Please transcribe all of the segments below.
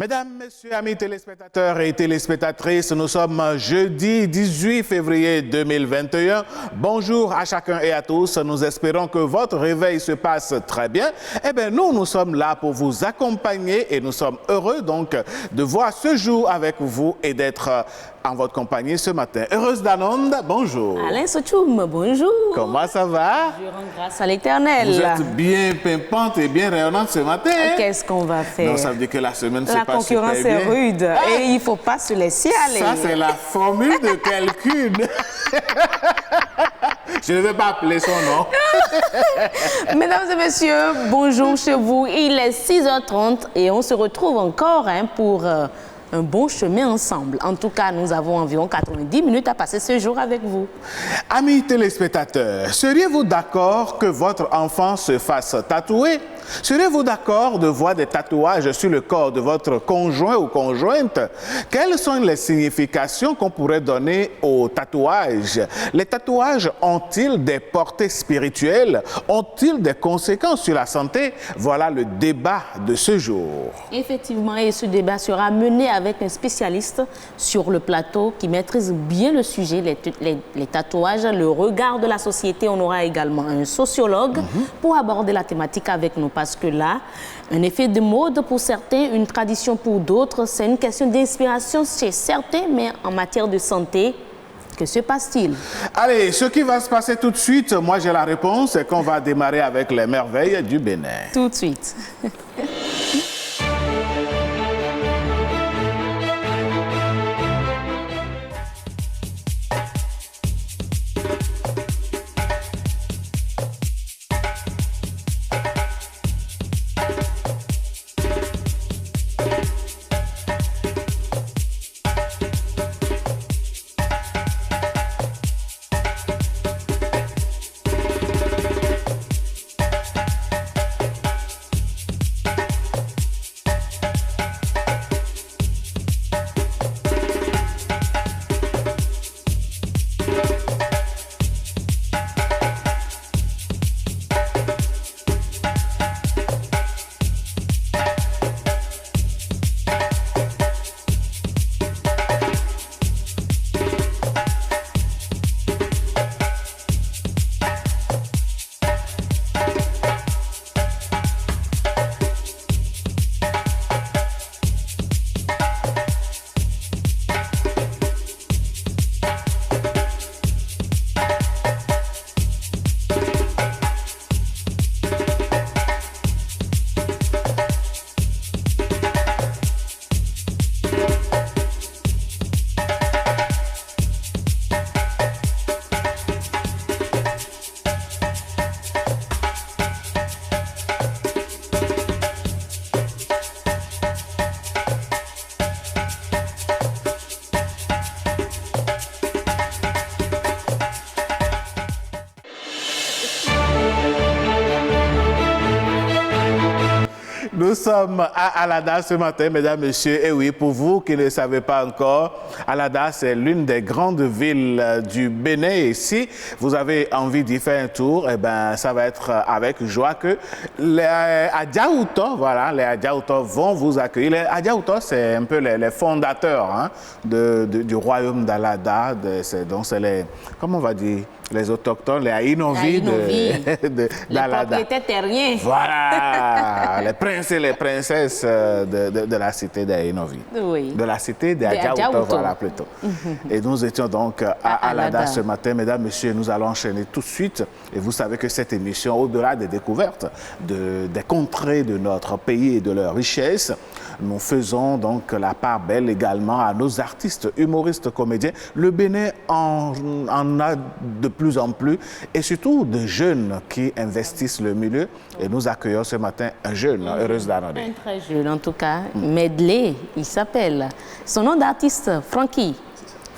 Mesdames, Messieurs, amis téléspectateurs et téléspectatrices, nous sommes jeudi 18 février 2021. Bonjour à chacun et à tous. Nous espérons que votre réveil se passe très bien. Eh bien, nous sommes là pour vous accompagner et nous sommes heureux donc de voir ce jour avec vous et d'être en votre compagnie ce matin. Heureuse d'Anonde, bonjour. Alain Sochoum, bonjour. Comment ça va? Je rends grâce à l'Éternel. Vous êtes bien pimpante et bien rayonnante ce matin. Qu'est-ce qu'on va faire? Non, ça veut dire que la semaine se passe super bien. La concurrence est rude et il ne faut pas se laisser aller. Ça, c'est la formule de quelqu'un. Je ne vais pas appeler son nom. Mesdames et messieurs, bonjour chez vous. Il est 6h30 et on se retrouve encore pour un bon chemin ensemble. En tout cas, nous avons environ 90 minutes à passer ce jour avec vous. Amis téléspectateurs, seriez-vous d'accord que votre enfant se fasse tatouer? Seriez-vous d'accord de voir des tatouages sur le corps de votre conjoint ou conjointe? Quelles sont les significations qu'on pourrait donner aux tatouages? Les tatouages ont-ils des portées spirituelles? Ont-ils des conséquences sur la santé? Voilà le débat de ce jour. Effectivement, et ce débat sera mené avec un spécialiste sur le plateau qui maîtrise bien le sujet, les tatouages, le regard de la société. On aura également un sociologue pour aborder la thématique avec nous. Parce que là, un effet de mode pour certains, une tradition pour d'autres, c'est une question d'inspiration chez certains, mais en matière de santé, que se passe-t-il? Allez, ce qui va se passer tout de suite, moi j'ai la réponse, c'est qu'on va démarrer avec les merveilles du Bénin. Tout de suite. Nous sommes à Alada ce matin, mesdames, messieurs. Et oui, pour vous qui ne le savez pas encore, Alada, c'est l'une des grandes villes du Bénin. Et si vous avez envie d'y faire un tour, eh ben, ça va être avec joie que les Adjaoutos, voilà, les Adjaoutos vont vous accueillir. Les Adjaoutos, c'est un peu les fondateurs du royaume d'Alada. Donc, c'est les, comment on va dire, les autochtones, les Aïnovi d'Alada. Les propriétaires terriens. Voilà, les princes et les princesses de la cité d'Aïnovi. Oui. De la cité d'Adjaoutos, voilà, plutôt. Et nous étions donc à Alada ce matin. Mesdames, messieurs, nous allons enchaîner tout de suite. Et vous savez que cette émission, au-delà des découvertes des contrées de notre pays et de leurs richesses, nous faisons donc la part belle également à nos artistes, humoristes, comédiens. Le Bénin en a de plus en plus et surtout de jeunes qui investissent le milieu. Et nous accueillons ce matin un jeune, Heureuse d'Anonde. Un très jeune en tout cas, Medley, il s'appelle. Son nom d'artiste, Frankie.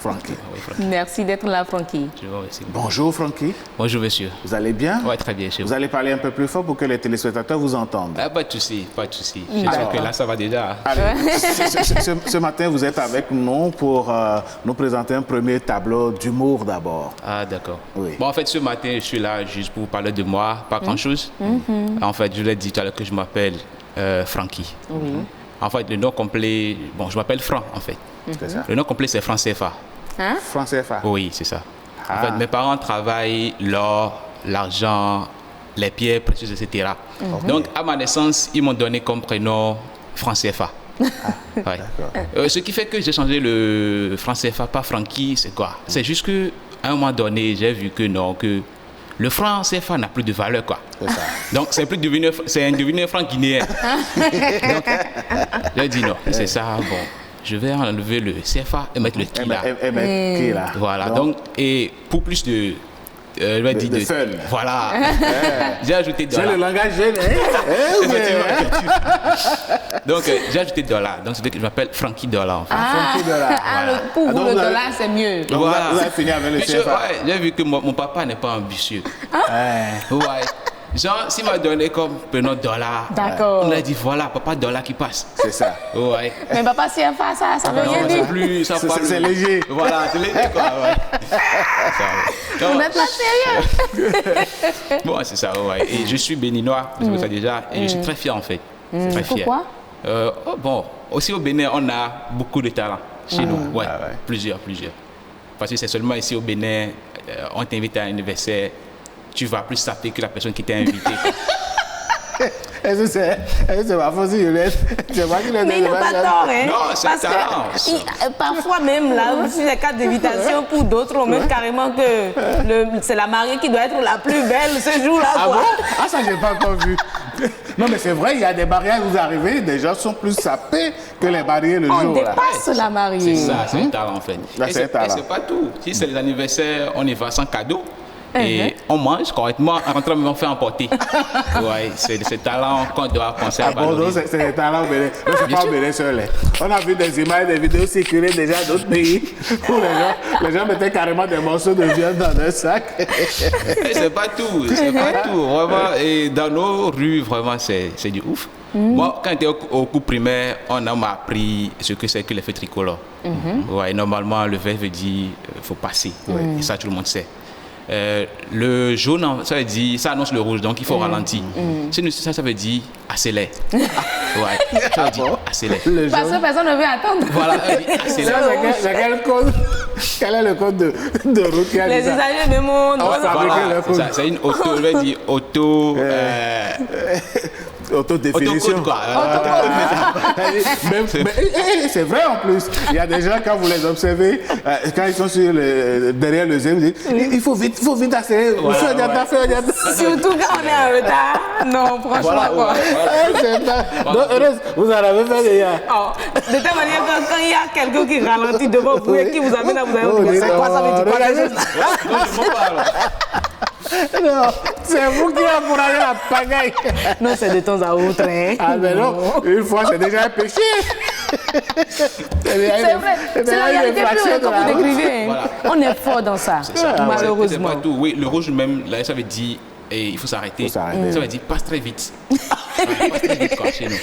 Frankie. Oui, Frankie. Merci d'être là, Frankie. Je vous remercie. Bonjour Frankie. Bonjour monsieur. Vous allez bien? Oui, très bien chez vous. Vous allez parler un peu plus fort pour que les téléspectateurs vous entendent. Ah, pas de souci, pas de souci. J'espère que là, ça va déjà. Allez, ce matin, vous êtes avec nous pour nous présenter un premier tableau d'humour d'abord. Ah, d'accord. Oui. Bon, en fait, ce matin, je suis là juste pour vous parler de moi, pas grand-chose. En fait, je l'ai dit tout à l'heure que je m'appelle Frankie. Oui. En fait, le nom complet, bon, je m'appelle Franc, en fait. C'est ça. Le nom complet, c'est Franc CFA. Hein? Franc CFA. Oui, c'est ça. Ah. En fait, mes parents travaillent l'or, l'argent, les pierres précieuses, etc. Donc, à ma naissance, ils m'ont donné comme prénom Franc CFA. Ouais. Ce qui fait que j'ai changé le Franc CFA par Francky, c'est quoi? C'est juste qu'à un moment donné, j'ai vu que non, que le franc CFA n'a plus de valeur, quoi. C'est ça. Donc, c'est devenu un franc guinéen. Donc, j'ai dit non, c'est ça, bon. Je vais enlever le CFA et mettre le qui là. Et mettre qui là. Voilà, donc, et pour plus de... de fun. Voilà. J'ai ajouté C'est le dollar. langage jeune. Donc, j'ai ajouté dollar. Donc, c'est que je m'appelle Frankie Dollar, en fait. Francky Dollar. Voilà. Pour vous, Donc, le vous avez- dollar, c'est mieux. Donc, vous avez fini avec le Monsieur, CFA. ouais, j'ai vu que mon papa n'est pas ambitieux. Ouais. Genre, s'il m'a donné comme prénom dollar, D'accord. on a dit voilà, papa dollar qui passe. C'est ça. Ouais. Mais papa, CFA, ça veut rien Non, dire. c'est plus, ça parle- C'est léger. Voilà, c'est léger, quoi. Ouais. Ça, ouais. Vous n'êtes pas sérieux. Bon, c'est ça, ouais. Et je suis béninois, vous savez ça déjà, et je suis très fier en fait. Très fier. Pourquoi? Bon, aussi au Bénin, on a beaucoup de talents chez nous. Ouais, Ah ouais. plusieurs. Parce que c'est seulement ici au Bénin, on t'invite à un anniversaire, tu vas plus saper que la personne qui t'a invité. Est-ce que c'est ma faute, Juliette? C'est moi qui l'ai Mais il n'a pas tort, hein. Non, c'est Parce talent, que ça. parfois même, là, sur les cartes d'invitation, pour d'autres, on met carrément que c'est la mariée qui doit être la plus belle ce jour-là. Ah quoi. bon? Ah, ça, j'ai pas encore vu. Non, mais c'est vrai, il y a des barrières, vous arrivez, des gens sont plus sapés que les barrières le On jour. Là. dépasse la mariée. C'est ça, c'est un talent en fait. Là, Et c'est un c'est talent. et c'est pas tout. Si c'est les anniversaires, on y va sans cadeau. Et on mange correctement en rentrant, mais on fait emporter. Ouais, c'est ce talent qu'on doit penser à Ah bon, donc valoriser. c'est des talents au Bénin. Donc, c'est Bien pas au sûr. Bénin seul. Hein. On a vu des images, des vidéos circuler déjà d'autres pays où les gens mettaient carrément des morceaux de viande dans leur sac. Et c'est pas tout, vraiment. Et dans nos rues, vraiment, c'est du ouf. Moi, quand j'étais au cours primaire, on m'a appris ce que c'est que l'effet tricolore. Ouais, normalement, le vert veut dire faut passer. Et ça, tout le monde sait. Le jaune, ça veut dire, ça annonce le rouge, donc il faut ralentir. Ça veut dire accélère. Ouais, ça veut dire accélère. Le Parce jaune. que personne ne veut attendre. Voilà, elle dit Ça, accélère. c'est quel code? Quel est le code de route qui a Les dit ça? usagers me montrent. Ah, ça Voilà, avec le c'est ça, code. c'est une auto, je vais dire auto. Autodéfinition. Autocode, quoi. C'est vrai en plus. Il y a des gens, quand vous les observez, quand ils sont derrière le zèbre, ils disent il faut vite accélérer. Voilà, Fais un diable. Surtout quand on est en retard. Non, franchement, Voilà, quoi. Donc, heureuse, vous en avez fait déjà. Oh, de telle manière que quand il y a quelqu'un qui ralentit devant vous et qui vous amène à vous avez c'est quoi ça veut dire quoi regardez. quelque chose Non, je m'en parle. Non, c'est vous qui encouragez la pagaille. Non, c'est de temps à autre. Hein. Ah, mais non, une fois, c'est déjà un péché. C'est vrai, c'est la réalité plus comme vous décrivez. Voilà. On est fort dans ça, Ça, malheureusement. c'est pas tout. Oui, le rouge même, là, ça veut dire il faut s'arrêter. Faut s'arrêter. Ça veut dire passe très vite. Ouais, passe très vite, quoi, chez nous.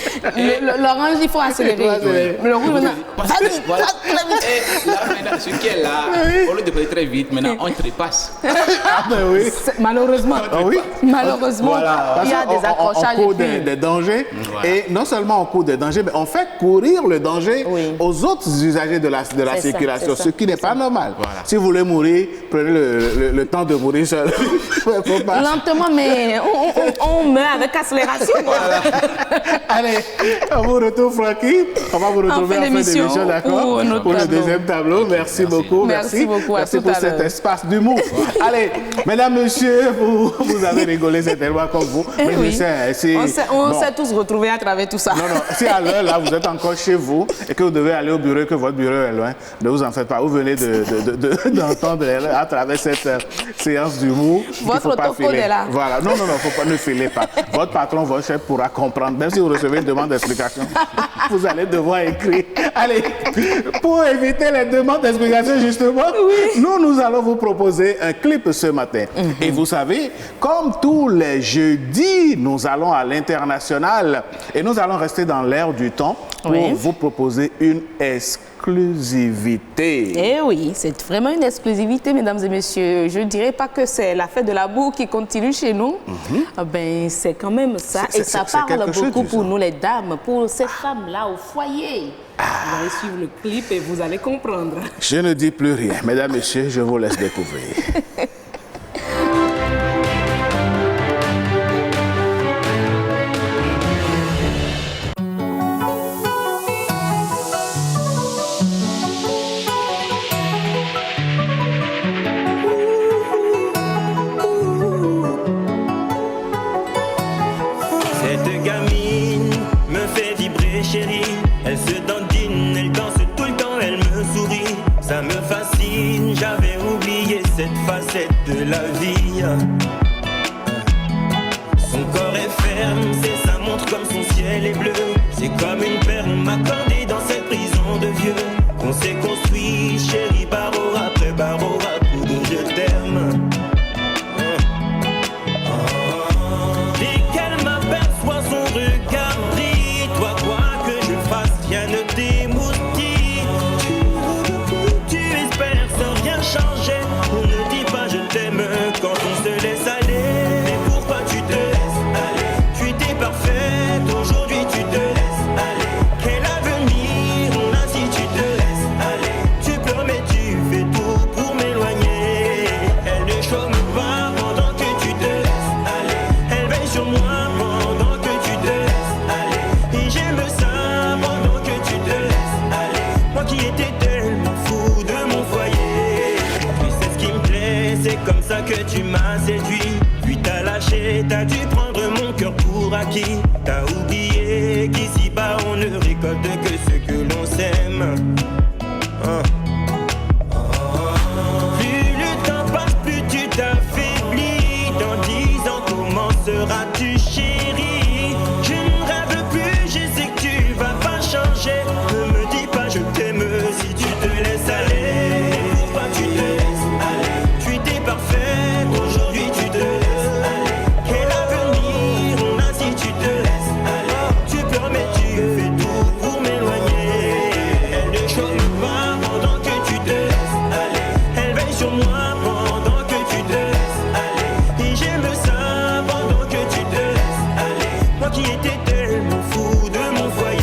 L'orange, il faut accélérer. accélérer. Mais le rouge, maintenant, Passe vas-y, très- voilà. passe très vite. Et là, maintenant, ce qui est là, au lieu de passer très vite, maintenant, on trépasse. Ah, mais oui. Malheureusement, Ah oui. malheureusement, Voilà. il y a Parce des qu'on- accrochages. On court et puis- des dangers. Voilà. Et non seulement on court des dangers, mais on fait courir le danger Oui. aux autres usagers de la C'est ça, circulation, c'est ça, ce qui n'est pas normal. Voilà. Si vous voulez mourir, prenez le temps de mourir seul. Faut pas. Lentement, mais on meurt avec accélération. quoi. Allez, on vous retrouve, Francky. On va vous retrouver fin en fin d'émission d'émission, d'accord? pour notre le tableau. deuxième tableau. Merci beaucoup. Merci beaucoup, à Merci tout pour à cet l'heure. espace d'humour. Allez, mesdames, messieurs, vous avez rigolé certainement comme vous. Eh Mais je oui. sais, si- On bon. s'est tous retrouvés à travers tout ça. Non, non, si à l'heure, là, vous êtes encore chez vous et que vous devez aller au bureau et que votre bureau est loin, ne vous en faites pas. Vous venez d'entendre à travers cette séance d'humour. qu'il Votre faut pas autocode filer. est là. Voilà, non, faut pas, ne filez pas. Votre patron, votre chef pourra comprendre. Même si vous recevez une demande d'explication, vous allez devoir écrire. Allez, pour éviter les demandes d'explication, explication, justement, nous allons vous proposer un clip ce matin. Et vous savez, comme tous les jeudis, nous allons à l'international et nous allons rester dans l'air du temps pour vous proposer une exclusivité. Eh oui, c'est vraiment une exclusivité, mesdames et messieurs. Je ne dirais pas que c'est la fête de la boue qui continue chez nous. Ben, c'est quand même ça. Et ça parle beaucoup pour nous, les dames, pour ces femmes-là au foyer. Vous allez suivre le clip et vous allez comprendre. Je ne dis plus rien. Mesdames, messieurs, je vous laisse découvrir. Cette gamine me fait vibrer, chérie. Elle se dandine, elle danse tout le temps, elle me sourit. Ça me fascine, j'avais oublié cette facette de la vie. Son corps est ferme, c'est sa montre comme son ciel est bleu. C'est comme une perle m'accordée dans cette prison de vieux. On s'est construit, chérie, barreau après barreau, à coup de je t'aime. Dès qu'elle m'aperçoit, son regard brille. Toi, quoi que je fasse, rien ne t'émoustille. Tu espères sans rien changer. On ne dit pas je t'aime quand on se laisse aller. Mais pourquoi tu te laisses aller? Tu étais parfaite, aujourd'hui tu te laisses aller. Quel avenir on a si tu te laisses aller? Tu pleures mais tu fais tout pour m'éloigner. Elle ne chôme pas pendant que tu te laisses aller. Elle veille sur moi pendant que tu te laisses aller. Et j'aime ça pendant que tu te laisses aller. Moi qui étais tellement fou de mon foyer. Tu sais ce qui me plaît, c'est comme ça que tu m'as séduit. Puis t'as lâché, t'as dû prendre mon cœur pour acquis. T'as oublié qu'ici-bas on ne récolte que ce que l'on sème. Plus le temps passe, plus tu t'affaiblis. Dans 10 ans, comment seras-tu, chérie? Je ne rêve plus, je sais que tu vas pas changer. Ne me dis pas je t'aime si tu te laisses aller. Pourquoi tu te laisses aller? Tu étais parfaite, aujourd'hui tu te laisses aller. Quel avenir on a si tu te laisses aller? Tu pleures mais tu fais tout pour m'éloigner. Elle ne chôme pas pendant que tu te laisses aller. Elle veille sur moi pendant que tu te laisses aller. Et j'aime ça pendant que tu te laisses aller. Moi qui étais tellement fou de mon foyer.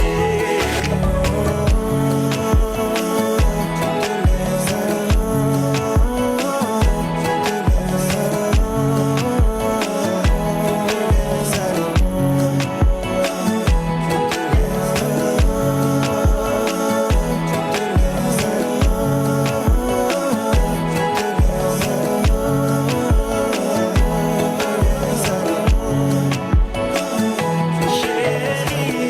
Chérie,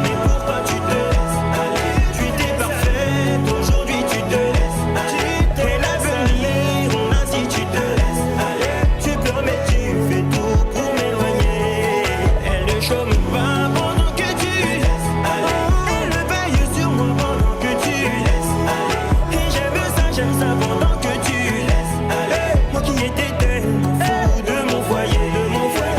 mais pourquoi tu te laisses aller? Tu étais parfaite, aujourd'hui tu te laisses aller. Quel avenir on a si tu te laisses aller? Tu pleures mais tu fais tout pour m'éloigner. Elle ne chôme pas pendant que tu laisses aller. Elle veille sur moi pendant que tu laisses aller. Et j'aime ça pendant que tu laisses aller. Moi qui étais tellement fou de mon foyer, de mon foyer.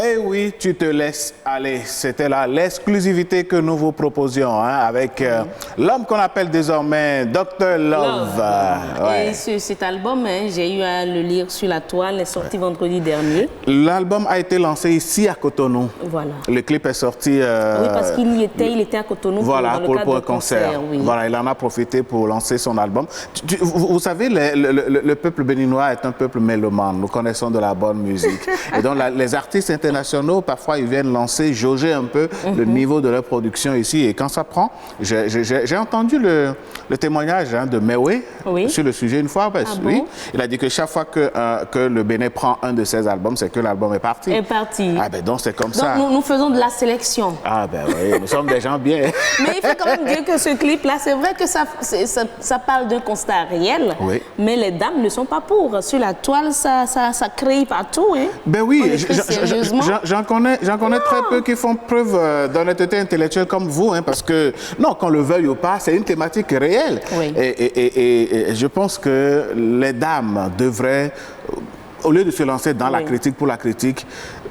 Eh oui, tu te laisses aller. C'était là l'exclusivité que nous vous proposions avec l'homme qu'on appelle désormais Dr. Love. Et cet album, j'ai eu à le lire sur la toile, est sorti vendredi dernier. L'album a été lancé ici à Cotonou. Voilà. Le clip est sorti... Oui, parce qu'il était à Cotonou voilà, dans le cadre un de concert. Oui. Voilà, il en a profité pour lancer son album. Vous savez, le peuple béninois est un peuple mélomane. Nous connaissons de la bonne musique. Et donc, les artistes internationaux, parfois ils viennent lancer, jauger un peu le niveau de leur production ici. Et quand ça prend, j'ai entendu le témoignage de Mewe sur le sujet une fois. Oui, il a dit que chaque fois que le Bénin prend un de ses albums, c'est que l'album est parti. Ah ben donc c'est comme ça. Nous faisons de la sélection. Ah ben oui, nous sommes des gens bien. Mais il faut quand même dire que ce clip-là, c'est vrai que ça parle d'un constat réel, mais les dames ne sont pas pour. Sur la toile, ça crie partout. Hein. Ben oui, j'en connais très peu qui font preuve d'honnêteté intellectuelle comme vous, hein, parce que, non, qu'on le veuille ou pas, c'est une thématique réelle. Oui. Et je pense que les dames devraient, au lieu de se lancer dans la critique pour la critique,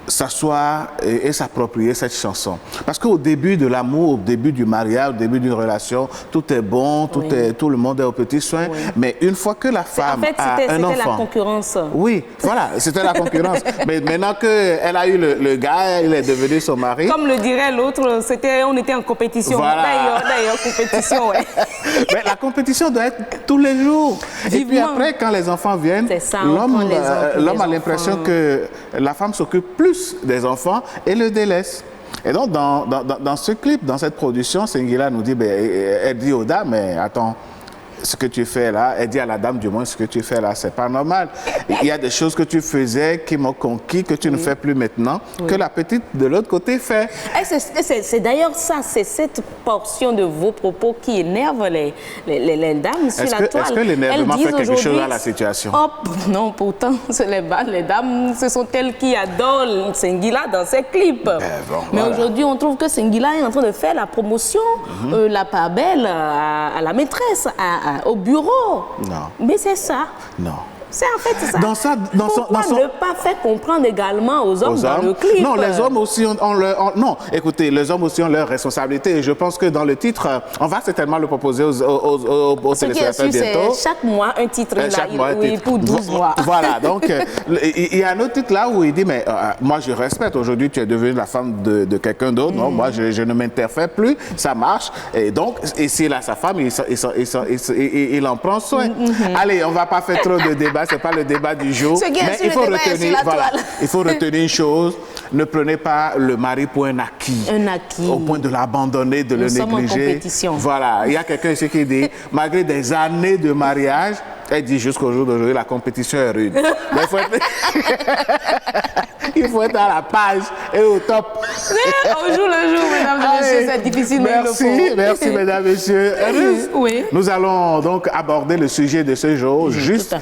s'asseoir et s'approprier cette chanson. Parce qu'au début de l'amour, au début du mariage, au début d'une relation, tout est bon, tout le monde est au petit soin. Mais une fois que la femme a un enfant... C'était la concurrence. Oui, voilà, c'était la concurrence. Mais maintenant qu'elle a eu le gars, il est devenu son mari. Comme le dirait l'autre, on était en compétition. Voilà. D'ailleurs, compétition, Mais la compétition doit être tous les jours. Vivement. Et puis après, quand les enfants viennent, l'homme a l'impression que la femme s'occupe plus des enfants et le délaisse. Et donc, dans ce clip, dans cette production, Sengila nous dit, elle dit aux dames, mais attends, ce que tu fais là, elle dit à la dame du moins, ce que tu fais là, c'est pas normal. Il y a des choses que tu faisais qui m'ont conquis, que tu ne fais plus maintenant, que la petite de l'autre côté fait. C'est d'ailleurs ça, c'est cette portion de vos propos qui énerve les dames sur la toile. Est-ce que l'énervement fait quelque chose à la situation? Non, pourtant, les dames, ce sont elles qui adorent Sengila dans ses clips. Mais aujourd'hui, on trouve que Sengila est en train de faire la promotion, la part belle à la maîtresse, au bureau. Non. Mais c'est ça. Non. C'est en fait ça. Pourquoi ne pas faire comprendre également aux hommes dans le clip? Non, les hommes aussi ont leur... Non, écoutez, les hommes aussi ont leurs responsabilités. Et je pense que dans le titre, on va certainement le proposer aux téléspectateurs bientôt. C'est chaque mois un titre. Pour 12 mois. Voilà, donc il y a un autre titre là où il dit, mais moi je respecte, aujourd'hui tu es devenue la femme de quelqu'un d'autre, non, moi je ne m'interfère plus, ça marche. Et donc, s'il a sa femme, il en prend soin. Allez, on ne va pas faire trop de débats. C'est pas le débat du jour, mais il faut retenir une chose, ne prenez pas le mari pour un acquis. Au point de l'abandonner, de le négliger. Nous sommes en compétition. Voilà, il y a quelqu'un ici qui dit, malgré des années de mariage, elle dit jusqu'au jour d'aujourd'hui, la compétition est rude. Mais il faut être à la page et au top. Au jour le jour, mesdames et messieurs, c'est difficile, mais il le faut. Merci, mesdames et messieurs. Oui. Nous allons donc aborder le sujet de ce jour, juste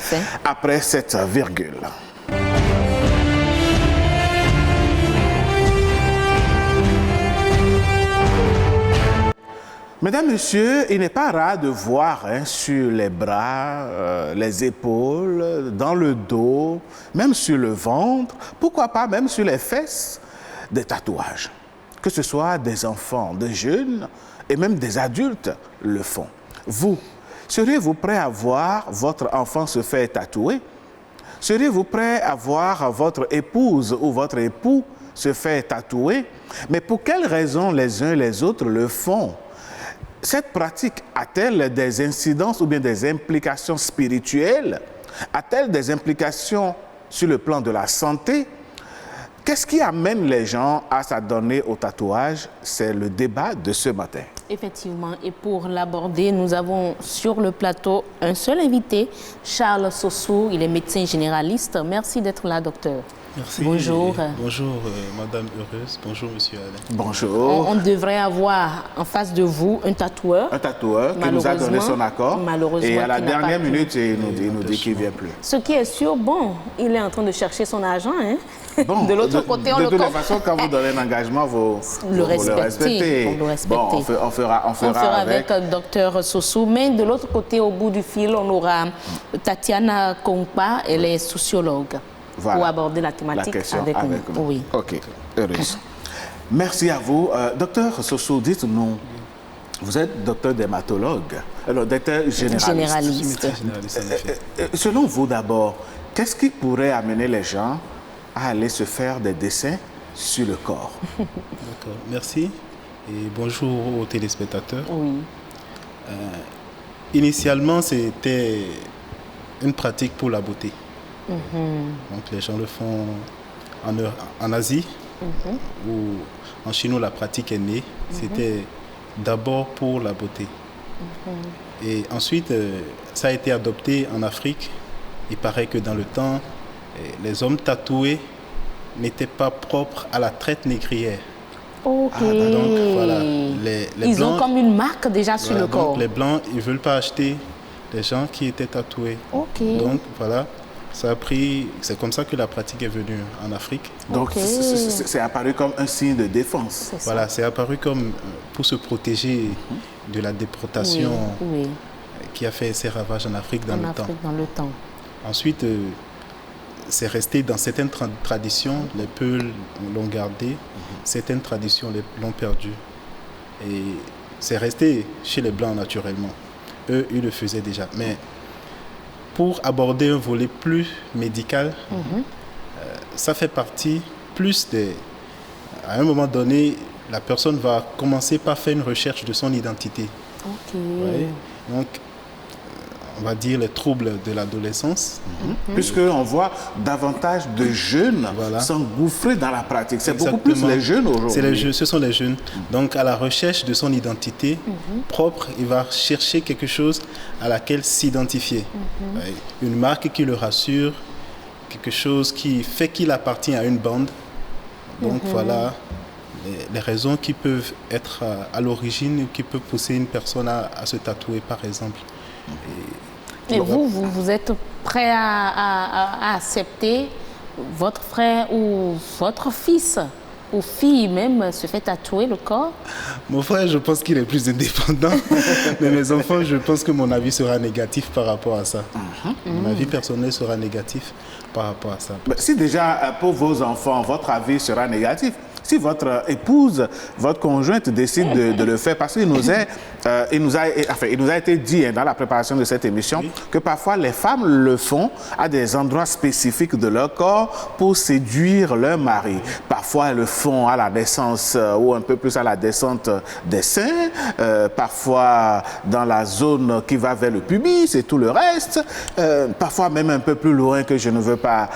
après cette virgule. Mesdames, Messieurs, il n'est pas rare de voir sur les bras, les épaules, dans le dos, même sur le ventre, pourquoi pas même sur les fesses, des tatouages. Que ce soit des enfants, des jeunes et même des adultes le font. Vous, seriez-vous prêt à voir votre enfant se faire tatouer? Seriez-vous prêt à voir votre épouse ou votre époux se faire tatouer? Mais pour quelles raisons les uns et les autres le font? Cette pratique a-t-elle des incidences ou bien des implications spirituelles? A-t-elle des implications sur le plan de la santé? Qu'est-ce qui amène les gens à s'adonner au tatouage? C'est le débat de ce matin. Effectivement, et pour l'aborder, nous avons sur le plateau un seul invité, Charles Sossou, il est médecin généraliste. Merci d'être là, docteur. Merci. Bonjour. Bonjour, Madame Heureuse. Bonjour, Monsieur Alain. Bonjour. On devrait avoir en face de vous un tatoueur. Un tatoueur qui nous a donné son accord. Malheureusement. Et à la dernière minute, il nous dit qu'il ne vient plus. Ce qui est sûr, bon, il est en train de chercher son argent. Hein? Bon, de l'autre côté, on le De toute façon, quand vous donnez un engagement, vous le respectez. Bon, on fera avec Dr Sossou. Mais de l'autre côté, au bout du fil, on aura Tatiana Kongpa, elle est sociologue. Voilà, pour aborder la thématique avec nous. Oui. Ok, heureuse. Merci à vous. Docteur Sossou, dites-nous, vous êtes docteur dermatologue, alors docteur généraliste. Selon vous d'abord, qu'est-ce qui pourrait amener les gens à aller se faire des dessins sur le corps? D'accord, merci. Et bonjour aux téléspectateurs. Oui. Initialement, c'était une pratique pour la beauté. Donc les gens le font en Asie, où en Chine où la pratique est née, c'était d'abord pour la beauté. Et ensuite, ça a été adopté en Afrique. Il paraît que dans le temps, les hommes tatoués n'étaient pas propres à la traite négrière. Ok. Donc voilà, les Ils Blancs, ont comme une marque déjà sur le donc corps. les Blancs, ils ne veulent pas acheter des gens qui étaient tatoués. Ok. Donc voilà, ça a pris, c'est comme ça que la pratique est venue en Afrique. Donc, Ok. c'est apparu comme un signe de défense. C'est ça. Voilà, c'est apparu comme pour se protéger de la déportation Oui, qui a fait ses ravages en Afrique dans en le Afrique temps. dans le temps. Ensuite, c'est resté dans certaines traditions, les Peuls l'ont gardé, certaines traditions l'ont perdu. Et c'est resté chez les Blancs naturellement. Eux, ils le faisaient déjà. Mais pour aborder un volet plus médical, ça fait partie plus des... À un moment donné, la personne va commencer par faire une recherche de son identité. Ok. Ouais. Donc, on va dire les troubles de l'adolescence. Puisqu'on voit davantage de jeunes Voilà. s'engouffrer dans la pratique. C'est beaucoup plus Exactement. les jeunes aujourd'hui. C'est les jeunes, ce sont les jeunes. Donc, à la recherche de son identité propre, il va chercher quelque chose à laquelle s'identifier. Ouais. Une marque qui le rassure, quelque chose qui fait qu'il appartient à une bande. Donc, voilà les raisons qui peuvent être à l'origine, qui peuvent pousser une personne à se tatouer, par exemple. Et vous êtes prêt à accepter votre frère ou votre fils ou fille même se fait tatouer le corps? Mon frère, je pense qu'il est plus indépendant. Mais mes enfants, je pense que mon avis sera négatif par rapport à ça. Mon avis personnel sera négatif par rapport à ça. Si déjà, pour vos enfants, votre avis sera négatif, si votre épouse, votre conjointe décide de le faire, parce qu'il nous a été dit dans la préparation de cette émission que parfois les femmes le font à des endroits spécifiques de leur corps pour séduire leur mari. Parfois, elles le font à la naissance ou un peu plus à la descente des seins, parfois dans la zone qui va vers le pubis et tout le reste, parfois même un peu plus loin que je ne veux pas,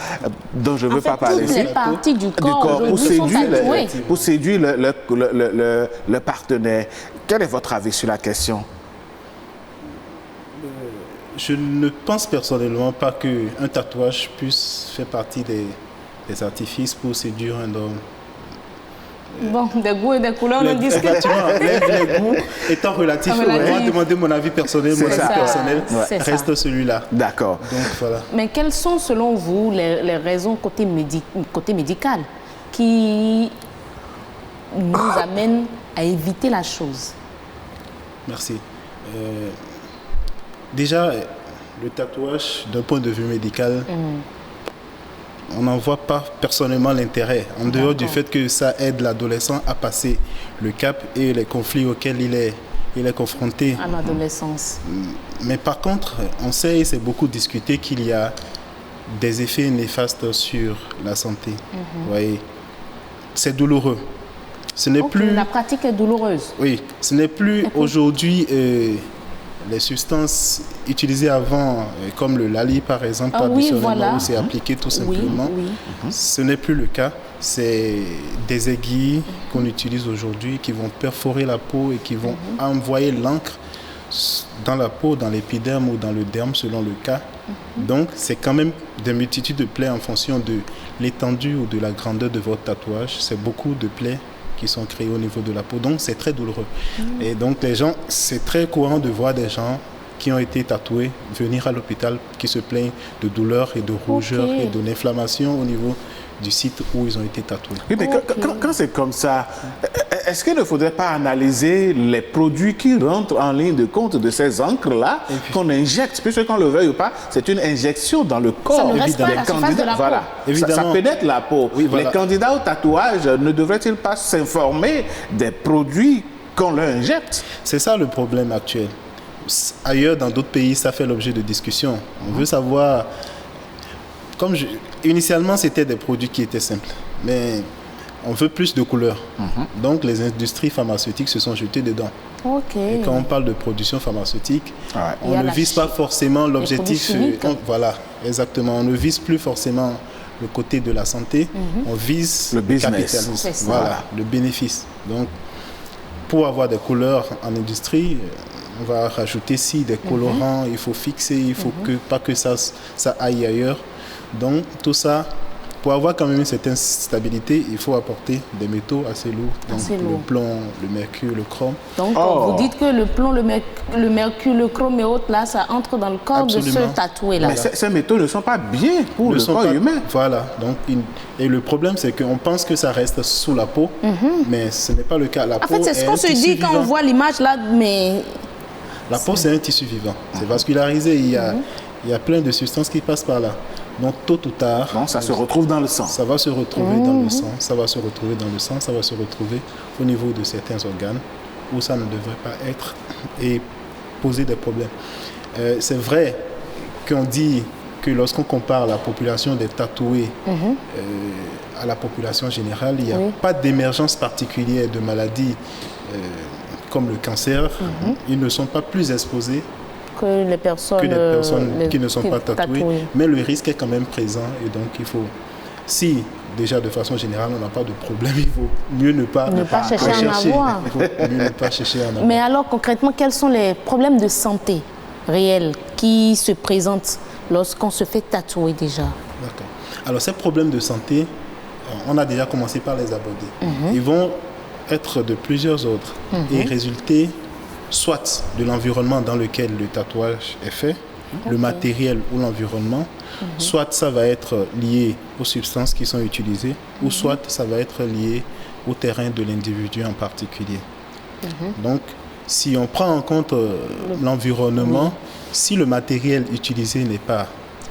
dont je ne veux pas parler toutes ici. les parties du corps pour aujourd'hui sont séduire, tatouées. pour séduire le partenaire. Quel est votre avis sur la question? Je ne pense personnellement pas qu'un tatouage puisse faire partie des artifices pour séduire un homme. Bon, des goûts et des couleurs, on discute. Effectivement, les goûts étant relatifs, on va demander mon avis personnel, mon C'est avis ça. personnel C'est reste ça. celui-là. D'accord. Donc voilà. Mais quelles sont, selon vous, les raisons côté médical qui nous amènent à éviter la chose? Merci. Déjà, le tatouage, d'un point de vue médical, on n'en voit pas personnellement l'intérêt, en dehors du fait que ça aide l'adolescent à passer le cap et les conflits auxquels il est confronté. À l'adolescence. Mais par contre, on sait, et c'est beaucoup discuté, qu'il y a des effets néfastes sur la santé. Vous voyez, c'est douloureux. Ce n'est Ok, plus... la pratique est douloureuse. Oui, ce n'est plus aujourd'hui les substances utilisées avant, comme le lali par exemple, Ah oui, traditionnellement, voilà. où c'est appliqué tout simplement. Oui. Ce n'est plus le cas. C'est des aiguilles qu'on utilise aujourd'hui qui vont perforer la peau et qui vont envoyer l'encre dans la peau, dans l'épiderme ou dans le derme selon le cas. Donc, c'est quand même des multitudes de plaies en fonction de l'étendue ou de la grandeur de votre tatouage. C'est beaucoup de plaies qui sont créées au niveau de la peau. Donc, c'est très douloureux. Et donc, les gens, c'est très courant de voir des gens qui ont été tatoués venir à l'hôpital qui se plaignent de douleurs et de rougeurs et de l'inflammation au niveau du site où ils ont été tatoués. Oui, mais quand c'est comme ça, est-ce qu'il ne faudrait pas analyser les produits qui rentrent en ligne de compte de ces encres-là qu'on injecte, puisque qu'on le veuille ou pas, c'est une injection dans le corps. Ça ne reste pas à des la surface de la peau. Voilà. Évidemment. Ça pénètre la peau. Oui, voilà. Les candidats au tatouage ne devraient-ils pas s'informer des produits qu'on leur injecte? C'est ça le problème actuel. Ailleurs, dans d'autres pays, ça fait l'objet de discussions. On veut savoir... Initialement, c'était des produits qui étaient simples. Mais on veut plus de couleurs. Donc, les industries pharmaceutiques se sont jetées dedans. Ok. Et quand on parle de production pharmaceutique, Il y on a ne la vise pas forcément l'objectif. produits chimiques. Voilà, exactement. On ne vise plus forcément le côté de la santé, on vise Le business. capitalisme. C'est ça. Voilà, le bénéfice. Donc, pour avoir des couleurs en industrie, on va rajouter des colorants, il faut fixer, il faut pas que ça aille ailleurs. Donc, tout ça, pour avoir quand même une certaine stabilité, il faut apporter des métaux assez lourds. Donc, Assez le lourd. plomb, le mercure, le chrome. Donc, vous dites que le plomb, le mercure, le chrome et autres, là, ça entre dans le corps de Absolument. ce tatoué-là. Mais ces métaux ne sont pas bien pour Ne le sont corps pas- humain. Voilà. Donc, et le problème, c'est qu'on pense que ça reste sous la peau, mais ce n'est pas le cas. La En peau fait, c'est ce est qu'on un se tissu dit quand on vivant. voit l'image là, mais La peau, c'est un tissu vivant. C'est vascularisé. Il y a plein de substances qui passent par là. Donc, tôt ou tard, Bon, ça se retrouve dans le sang. ça va se retrouver dans le sang. Ça va se retrouver dans le sang. Ça va se retrouver au niveau de certains organes où ça ne devrait pas être et poser des problèmes. C'est vrai qu'on dit que lorsqu'on compare la population des tatoués à la population générale, il n'y a pas d'émergence particulière de maladies comme le cancer. Ils ne sont pas plus exposés que les personnes, que les personnes les- qui ne sont pas tatouées. Mais le risque est quand même présent et donc il faut, si déjà de façon générale on n'a pas de problème, il faut mieux ne pas chercher à en avoir. Il faut mieux ne pas chercher à en avoir. Mais alors, concrètement, quels sont les problèmes de santé réels qui se présentent lorsqu'on se fait tatouer déjà? D'accord. Alors ces problèmes de santé, on a déjà commencé par les aborder. Ils vont être de plusieurs ordres et résulter soit de l'environnement dans lequel le tatouage est fait, le matériel ou l'environnement, soit ça va être lié aux substances qui sont utilisées, ou soit ça va être lié au terrain de l'individu en particulier. Donc, si on prend en compte l'environnement, si le matériel utilisé n'est pas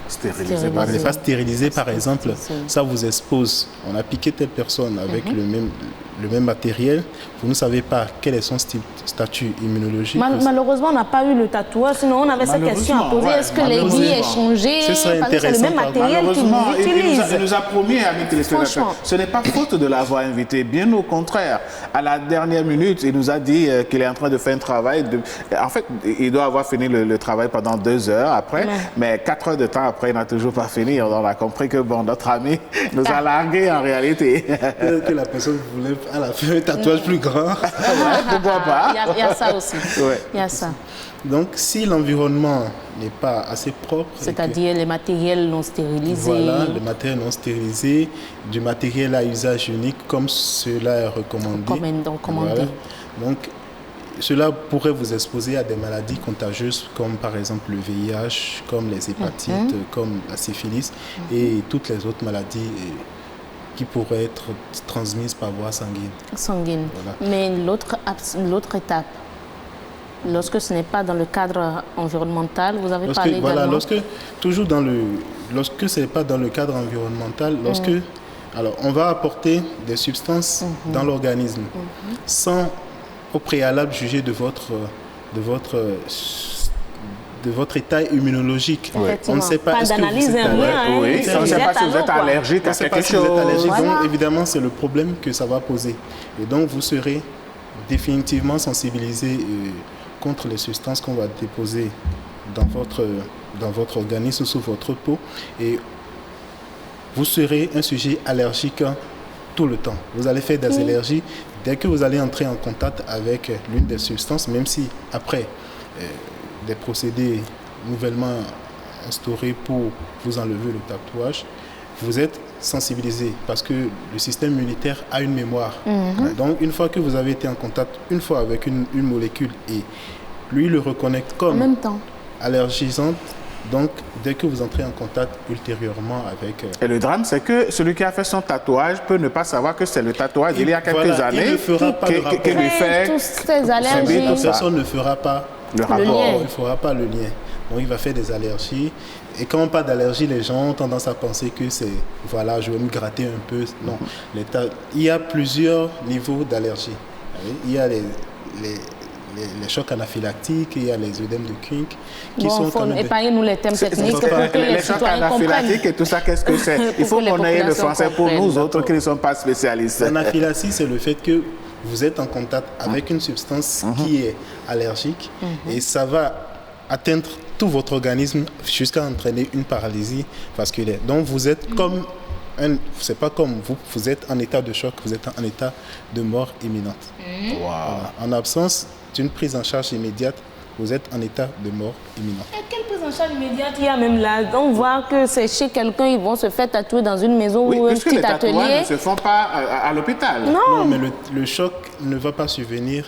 Stérilisé. Stérilisé. n'est pas stérilisé, par exemple, c'est- ça vous expose. On a piqué telle personne avec le même matériel. Vous ne savez pas quel est son statut immunologique. Malheureusement, on n'a pas eu le tatoueur, sinon on avait cette question à poser. Malheureusement, Est-ce que ouais, l'aiguille est malheureusement. changée? Ce serait Parce que c'est le intéressant, même matériel qu'ils Malheureusement, il utilisent. nous a promis, amis téléspectateurs, Franchement. ce n'est pas faute de l'avoir invité, bien au contraire. À la dernière minute, il nous a dit qu'il est en train de faire un travail. En fait, il doit avoir fini le travail pendant 2 heures après, mais 4 heures de temps après, il n'a toujours pas fini. On a compris que bon, notre ami nous a largué en réalité. Peut-être que la personne voulait à la fin un tatouage plus grand. Ouais, pourquoi pas? Il y a ça aussi. Ouais. Il y a ça. Donc, si l'environnement n'est pas assez propre, et que- C'est-à-dire les matériels non stérilisés. voilà, le matériel non stérilisé, du matériel à usage unique, comme cela est recommandé. Recommandé. Donc, cela pourrait vous exposer à des maladies contagieuses, comme par exemple le VIH, comme les hépatites, comme la syphilis et toutes les autres maladies qui pourraient être transmises par voie sanguine. Voilà. Mais l'autre étape, lorsque ce n'est pas dans le cadre environnemental, vous avez parlé également. Lorsque ce n'est pas dans le cadre environnemental, alors on va apporter des substances dans l'organisme sans au préalable juger de votre état immunologique. Effectivement. On ne sait pas, Pas est-ce que d'analyse, vous êtes rien, allergique. hein. Oui, on ne sait pas si vous êtes allergique On à ne sait quelque pas si vous êtes chose. allergique, Voilà. donc évidemment c'est le problème que ça va poser. Et donc vous serez définitivement sensibilisé contre les substances qu'on va déposer dans votre organisme, sous votre peau. Et vous serez un sujet allergique tout le temps. Vous allez faire des allergies dès que vous allez entrer en contact avec l'une des substances, même si après des procédés nouvellement instaurés pour vous enlever le tatouage, vous êtes sensibilisé parce que le système immunitaire a une mémoire. Donc une fois que vous avez été en contact une fois avec une molécule et lui le reconnaît En comme même temps. allergisante, donc dès que vous entrez en contact ultérieurement avec... Et le drame, c'est que celui qui a fait son tatouage peut ne pas savoir que c'est le tatouage il y a quelques voilà, années il ne fera pas le rapport. qui lui fait Tous ces allergies. tout ça. Personne ne fera pas le rapport. lien. il ne fera pas le lien. Donc il va faire des allergies. Et quand on parle d'allergie, les gens ont tendance à penser que c'est, voilà, je vais me gratter un peu. Non, il y a plusieurs niveaux d'allergie. Il y a les chocs anaphylactiques, il y a les œdèmes de Kink, qui sont quand même... Épargnez-nous les thèmes techniques pour que les Les chocs citoyens comprennent. anaphylactiques et tout ça, qu'est-ce que c'est? Il faut Pour que les qu'on ait le populations français pour comprennent. nous autres qui ne sommes pas spécialistes. L'anaphylaxie, c'est le fait que vous êtes en contact avec une substance qui est allergique et ça va atteindre tout votre organisme jusqu'à entraîner une paralysie vasculaire. Donc vous êtes comme c'est pas comme vous êtes en état de choc, vous êtes en état de mort imminente. Voilà. En absence d'une prise en charge immédiate, vous êtes en état de mort imminente. Et quelle prise en charge immédiate il y a même là? On voit que c'est chez quelqu'un, ils vont se faire tatouer dans une maison ou un petit atelier. Les tatouages ne se font pas à l'hôpital. Non, mais le choc ne va pas survenir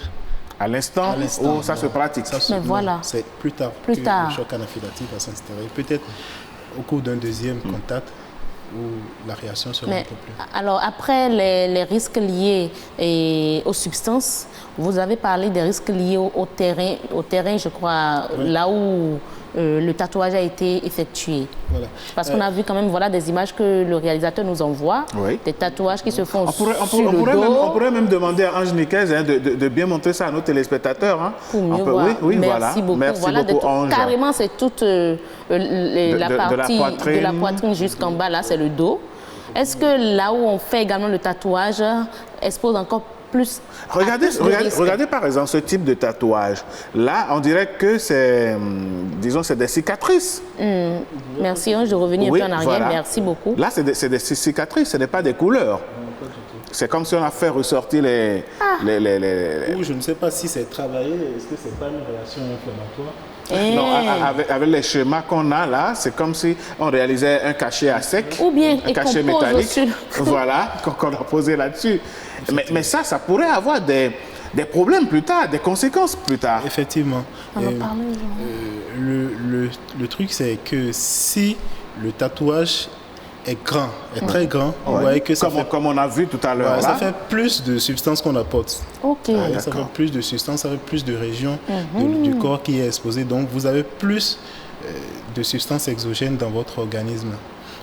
à l'instant où ça se pratique. Mais voilà. C'est plus tard que le choc anaphylactique va s'installer. Peut-être au cours d'un deuxième contact où la réaction sera un peu plus. Alors, après les risques liés aux substances, vous avez parlé des risques liés au terrain, je crois, là où le tatouage a été effectué. Voilà. Parce qu'on a vu quand même des images que le réalisateur nous envoie, des tatouages qui se font sur le dos. On pourrait même demander à Ange Nicaise de bien montrer ça à nos téléspectateurs. Hein. Pour mieux voir. Oui, Merci beaucoup. Merci beaucoup, Ange. Carrément, c'est toute la partie de la poitrine jusqu'en bas, là, c'est le dos. Est-ce que là où on fait également le tatouage expose encore plus... Regardez par exemple ce type de tatouage. Là, on dirait que c'est, disons, c'est des cicatrices. Merci, je revenais un peu en arrière. Merci beaucoup. Là, c'est des cicatrices, ce n'est pas des couleurs. C'est comme si on a fait ressortir les... Ou je ne sais pas si c'est travaillé, est-ce que c'est pas une réaction inflammatoire? Non, avec les schémas qu'on a là, c'est comme si on réalisait un cachet à sec, ou bien un cachet métallique, voilà, qu'on a posé là-dessus. Mais ça pourrait avoir des problèmes plus tard, des conséquences plus tard. Effectivement. Le truc, c'est que si le tatouage est grand, est très grand, vous voyez que ça comme on a vu tout à l'heure. Ça fait plus de substances qu'on apporte. Ça fait plus de substances, ça fait plus de régions du corps qui est exposé. Donc vous avez plus de substances exogènes dans votre organisme.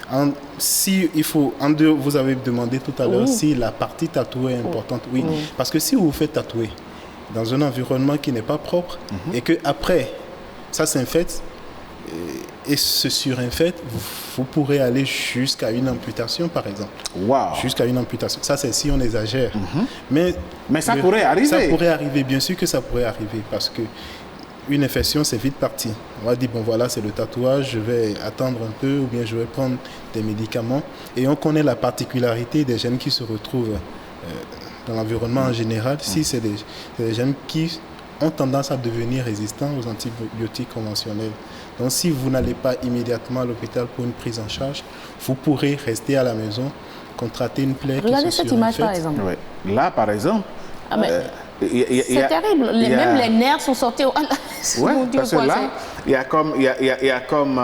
Vous avez demandé tout à l'heure si la partie tatouée est importante. Oui, parce que si vous vous faites tatouer dans un environnement qui n'est pas propre et que après ça s'infecte et se surinfecte, vous pourrez aller jusqu'à une amputation, par exemple. Wow. Jusqu'à une amputation. Ça, c'est si on exagère. Mais ça pourrait arriver. Ça pourrait arriver, bien sûr que ça pourrait arriver, parce que une infection, c'est vite parti. On va dire, bon voilà, c'est le tatouage, je vais attendre un peu, ou bien je vais prendre des médicaments. Et on connaît la particularité des gènes qui se retrouvent dans l'environnement en général. Si c'est des gènes qui ont tendance à devenir résistants aux antibiotiques conventionnels. Donc si vous n'allez pas immédiatement à l'hôpital pour une prise en charge, vous pourrez rester à la maison, contracter une plaie. Regardez cette image par exemple. Oui. Là par exemple, c'est terrible. Même les nerfs sont sortis. Oui, parce que là, il y a comme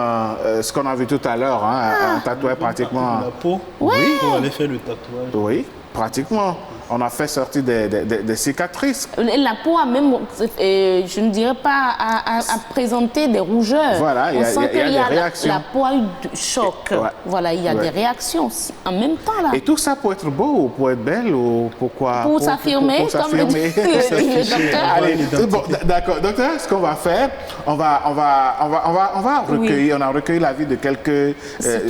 ce qu'on a vu tout à l'heure, un tatouage pratiquement... La peau, pour aller faire le tatouage. Oui, pratiquement. On a fait sortir des cicatrices. La peau a même, je ne dirais pas, à présenter des rougeurs. Voilà, il y a des réactions. La peau a eu du choc. Voilà, il y a des réactions en même temps là. Et tout ça pour être beau ou pour être belle ou pourquoi? Pour s'affirmer, comme le dit le docteur. Allez, bon, d'accord. Docteur, ce qu'on va faire, on va recueillir, on a recueilli l'avis de quelques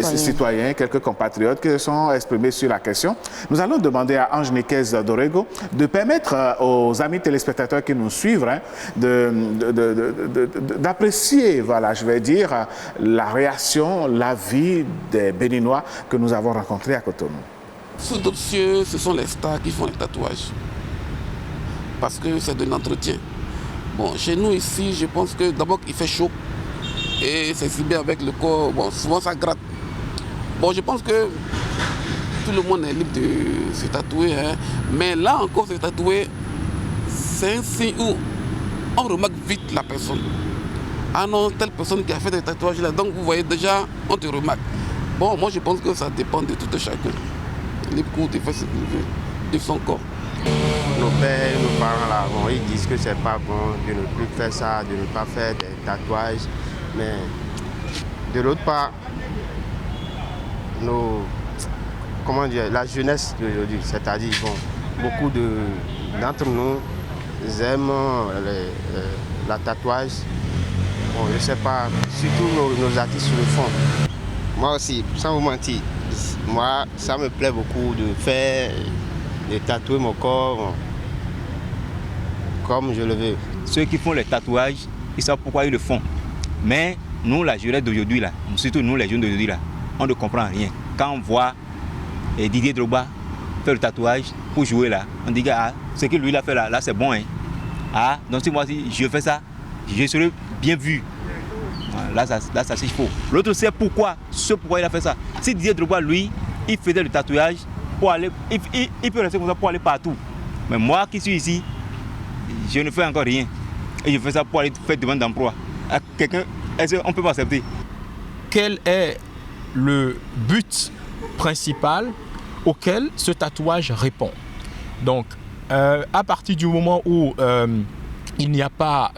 citoyens, quelques compatriotes qui se sont exprimés sur la question. Nous allons demander à Ange Nicaise Dorego de permettre aux amis téléspectateurs qui nous suivent d'apprécier, voilà, je vais dire, la réaction, la vie des Béninois que nous avons rencontrés à Cotonou. Sous d'autres cieux, ce sont les stars qui font les tatouages. Parce que c'est de l'entretien. Bon, chez nous ici, je pense que d'abord il fait chaud. Et c'est si bien avec le corps, bon, souvent ça gratte. Bon, je pense que tout le monde est libre de se tatouer, mais là encore se tatouer, c'est un signe où on remarque vite la personne. Ah non, telle personne qui a fait des tatouages là, donc vous voyez déjà, on te remarque. Bon, moi je pense que ça dépend de tout chacun. Les coups de faire ce qu'il veut, de son corps. Nos pères, nos parents là, bon, ils disent que c'est pas bon de ne plus faire ça, de ne pas faire des tatouages, mais de l'autre part, la jeunesse d'aujourd'hui, c'est-à-dire beaucoup d'entre nous aiment la tatouage. Bon, je ne sais pas, surtout nos artistes le font. Moi aussi, sans vous mentir, moi, ça me plaît beaucoup de faire, de tatouer mon corps comme je le veux. Ceux qui font les tatouages, ils savent pourquoi ils le font. Mais nous, la jeunesse d'aujourd'hui, là, surtout nous, les jeunes d'aujourd'hui, là, on ne comprend rien. Quand on voit Didier Drogba fait le tatouage pour jouer là. On dit, ah, ce que lui il a fait là, c'est bon. Hein. Ah, donc si moi si je fais ça, je serai bien vu. Là, ça c'est faux. L'autre sait pourquoi il a fait ça. Si Didier Drogba, lui, il faisait le tatouage pour aller, il peut rester comme ça pour aller partout. Mais moi qui suis ici, je ne fais encore rien. Et je fais ça pour aller faire demande d'emploi. À quelqu'un, est-ce qu'on peut pas accepter? Quel est le but principal auquel ce tatouage répond? Donc, à partir du moment où il n'y a pas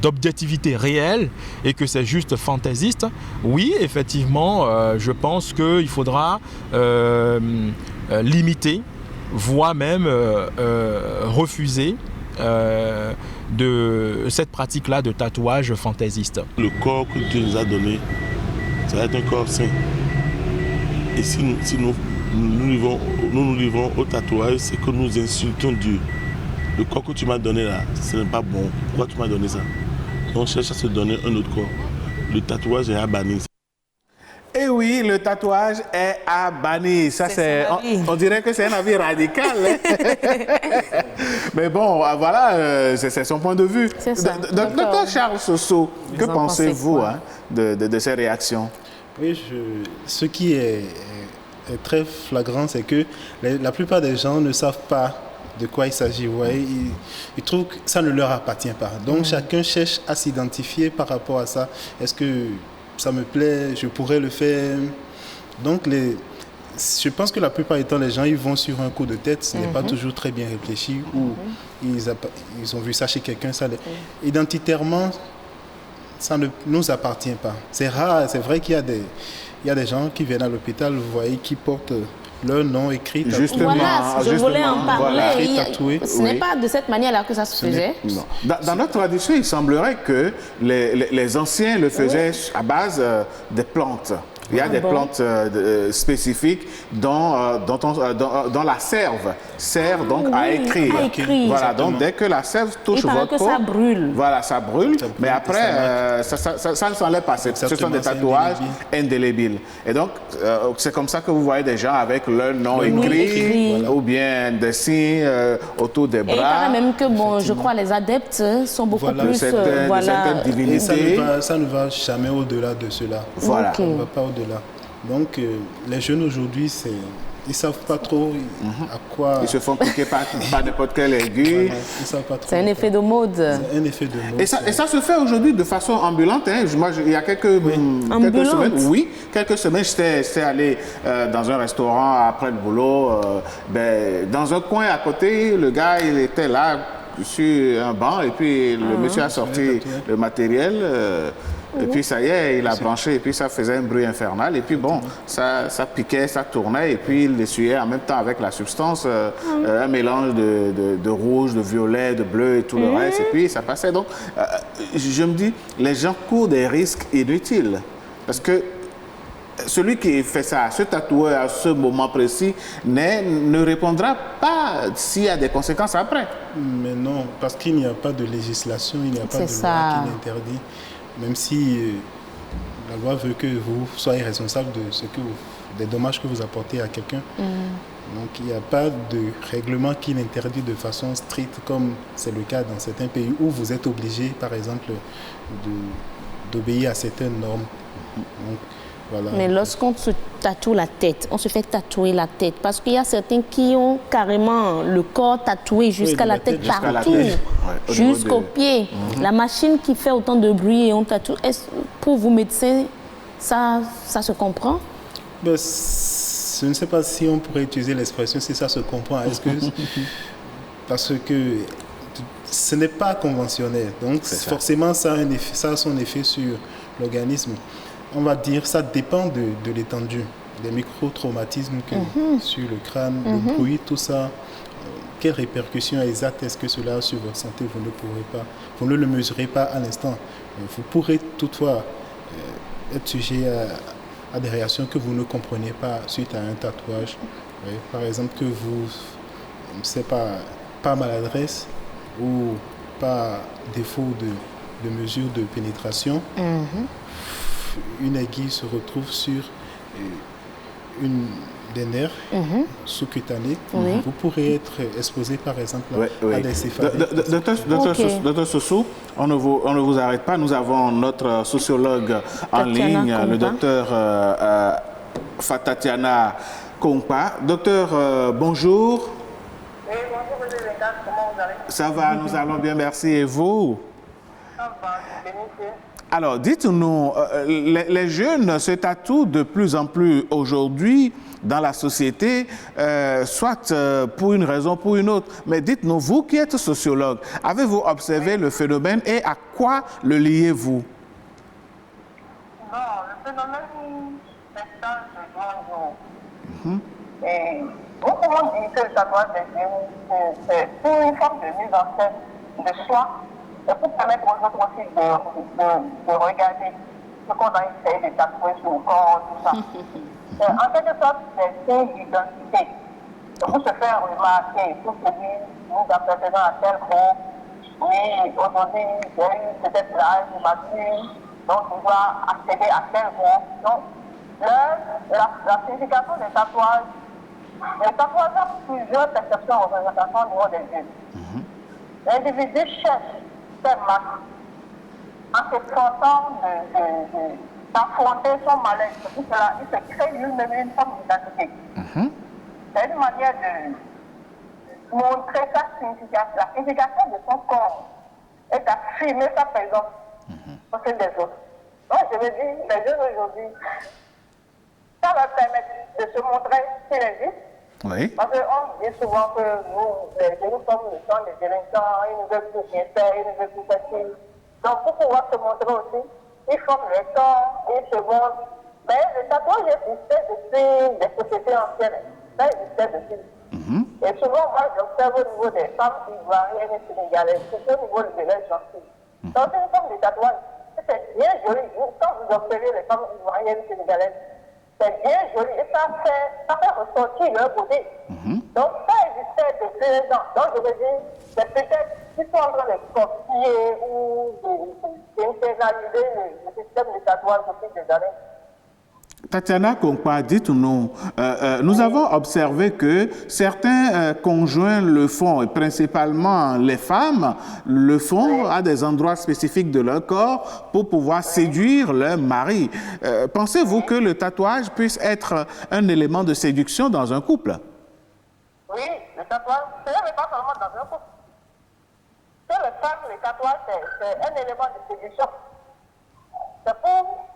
d'objectivité réelle et que c'est juste fantaisiste, oui, effectivement, je pense qu'il faudra limiter, voire même refuser de cette pratique-là de tatouage fantaisiste. Le corps que Dieu nous a donné, ça va être un corps sain. Et si nous nous livrons au tatouage, c'est que nous insultons Dieu. Le corps que tu m'as donné là, ce n'est pas bon. Pourquoi tu m'as donné ça? On cherche à se donner un autre corps. Le tatouage est à bannir. Et oui, le tatouage est à bannir. Ça, on dirait que c'est un avis radical. Hein? Mais bon, voilà, c'est son point de vue. Docteur Charles Sosso, que pensez-vous de ces réactions? Oui, ce qui est très flagrant, c'est que la plupart des gens ne savent pas de quoi il s'agit. Vous voyez, ils trouvent que ça ne leur appartient pas. Donc, chacun cherche à s'identifier par rapport à ça. Est-ce que ça me plaît, je pourrais le faire? Donc, je pense que la plupart du temps, les gens ils vont sur un coup de tête. Ce n'est pas toujours très bien réfléchi. Ou ils ont vu ça chez quelqu'un. Identitairement, ça ne nous appartient pas. C'est rare, c'est vrai qu'il y a des gens qui viennent à l'hôpital, vous voyez, qui portent leur nom écrit. Justement, voilà, je voulais en parler. Tatoué. Ce n'est pas de cette manière-là que ça se faisait. Dans notre tradition, il semblerait que les anciens le faisaient à base des plantes. Il y a des plantes spécifiques dont la sève sert donc à écrire. Voilà, donc dès que la sève touche votre peau, ça brûle. Voilà, ça brûle, mais après, ça ne s'enlève pas. Ce sont des tatouages indélébiles. Et donc, c'est comme ça que vous voyez des gens avec leur nom écrit, ou bien des signes autour des bras. Et il paraît même que, bon, je crois, les adeptes sont beaucoup plus... certaines divinités. Et ça ne va jamais au-delà de cela. Voilà. Ça ne va pas au-delà. Donc, les jeunes aujourd'hui, ils ne savent pas trop à quoi... Ils se font piquer par n'importe quelle aiguille. Voilà, ils savent pas trop. C'est un effet de mode. C'est un effet de mode. Et ça se fait aujourd'hui de façon ambulante. Hein. Moi, il y a quelques semaines, j'étais allé dans un restaurant après le boulot. Dans un coin à côté, le gars, il était là sur un banc et puis le monsieur a sorti le matériel. Et puis ça y est, il a branché et puis ça faisait un bruit infernal. Et puis bon, ça piquait, ça tournait et puis il essuyait en même temps avec la substance, un mélange de rouge, de violet, de bleu et tout le reste. Et puis ça passait. Donc, je me dis, les gens courent des risques inutiles. Parce que celui qui fait ça, ce tatoueur à ce moment précis, ne répondra pas s'il y a des conséquences après. Mais non, parce qu'il n'y a pas de législation, il n'y a pas de loi qui l'interdit. Même si la loi veut que vous soyez responsable des dommages que vous apportez à quelqu'un. Donc il n'y a pas de règlement qui l'interdit de façon stricte, comme c'est le cas dans certains pays où vous êtes obligé, par exemple, d'obéir à certaines normes. Donc, voilà. Mais lorsqu'on se tatoue la tête, on se fait tatouer la tête, parce qu'il y a certains qui ont carrément le corps tatoué jusqu'à la tête partout, jusqu'aux pieds. La machine qui fait autant de bruit et on tatoue, pour vous médecins, ça se comprend? Je ne sais pas si on pourrait utiliser l'expression si ça se comprend. Est-ce que parce que ce n'est pas conventionnel, donc forcément ça a son effet sur l'organisme. On va dire, ça dépend de l'étendue, des micro-traumatismes sur le crâne, le bruit, tout ça. Quelles répercussions exactes est-ce que cela a sur votre santé? Vous ne le mesurez pas à l'instant. Vous pourrez toutefois être sujet à des réactions que vous ne comprenez pas suite à un tatouage. Par exemple, que vous, c'est pas maladresse ou par défaut de mesure de pénétration. Une aiguille se retrouve sur des nerfs sous-cutanés, vous pourrez être exposé par exemple à des céphalites. Docteur Sossou, on ne vous arrête pas. Nous avons notre sociologue en ligne, le docteur Tatiana Kongpa. Docteur, bonjour. Oui, bonjour, M. Légat, comment vous allez? Ça va, nous allons bien, merci. Et vous? Ça va, bénéfice. Alors, dites-nous, les jeunes se tatouent de plus en plus aujourd'hui dans la société, soit pour une raison ou pour une autre. Mais dites-nous, vous qui êtes sociologue, avez-vous observé le phénomène et à quoi le liez-vous? Bon, le phénomène s'installe de jour en jour. Et beaucoup de monde dit que le tatouage c'est une forme de mise en scène de soi et pour permettre aux autres aussi de regarder ce qu'on a essayé de tatouer sur le corps, tout ça. En quelque sorte, c'est une identité. Pour se faire remarquer, pour se dire, nous appartenons à tel groupe, oui, aujourd'hui, j'ai eu peut-être l'âge mature, donc on doit accéder à tel groupe. Donc, la signification des tatouages, les tatouages ont plusieurs perceptions en représentation au niveau des yeux. L'individu cherche ses marques en se tentant d'affronter son malaise. Pour cela, il se crée lui-même une forme d'identité. C'est une manière de montrer sa signification. La signification de son corps est d'affirmer sa présence au sein des autres. Donc, je me dis, les jeunes aujourd'hui, ça va permettre de se montrer s'ils existent. Oui. Parce qu'on dit souvent que nous, les jeunes, comme nous sommes des délinquants, ils ne veulent plus rien faire, ils ne veulent plus faire. Donc, pour pouvoir se montrer aussi, ils forment les corps, ils se montrent. Mais le tatouage existait depuis des sociétés anciennes. Ça existait depuis. Et souvent, moi, j'observe au niveau des femmes ivoiriennes et sénégalaises, c'est au niveau de leurs gencives. Donc, c'est une forme de tatouage. C'est bien joli. Quand vous observez les femmes ivoiriennes et sénégalaises, c'est bien joli et ça fait ressortir leur beauté. Donc, ça existait depuis les ans. Donc, je me dis, c'est peut-être qu'ils sont en train de copier ou d'internaliser le système de tatouage depuis des années. Tatiana Kongpa, dites-nous, nous avons observé que certains conjoints le font, et principalement les femmes le font à des endroits spécifiques de leur corps pour pouvoir séduire leur mari. Pensez-vous que le tatouage puisse être un élément de séduction dans un couple? Oui, le tatouage, ce n'est pas seulement dans un couple. Chez les femmes, le tatouage, c'est un élément de séduction. C'est pour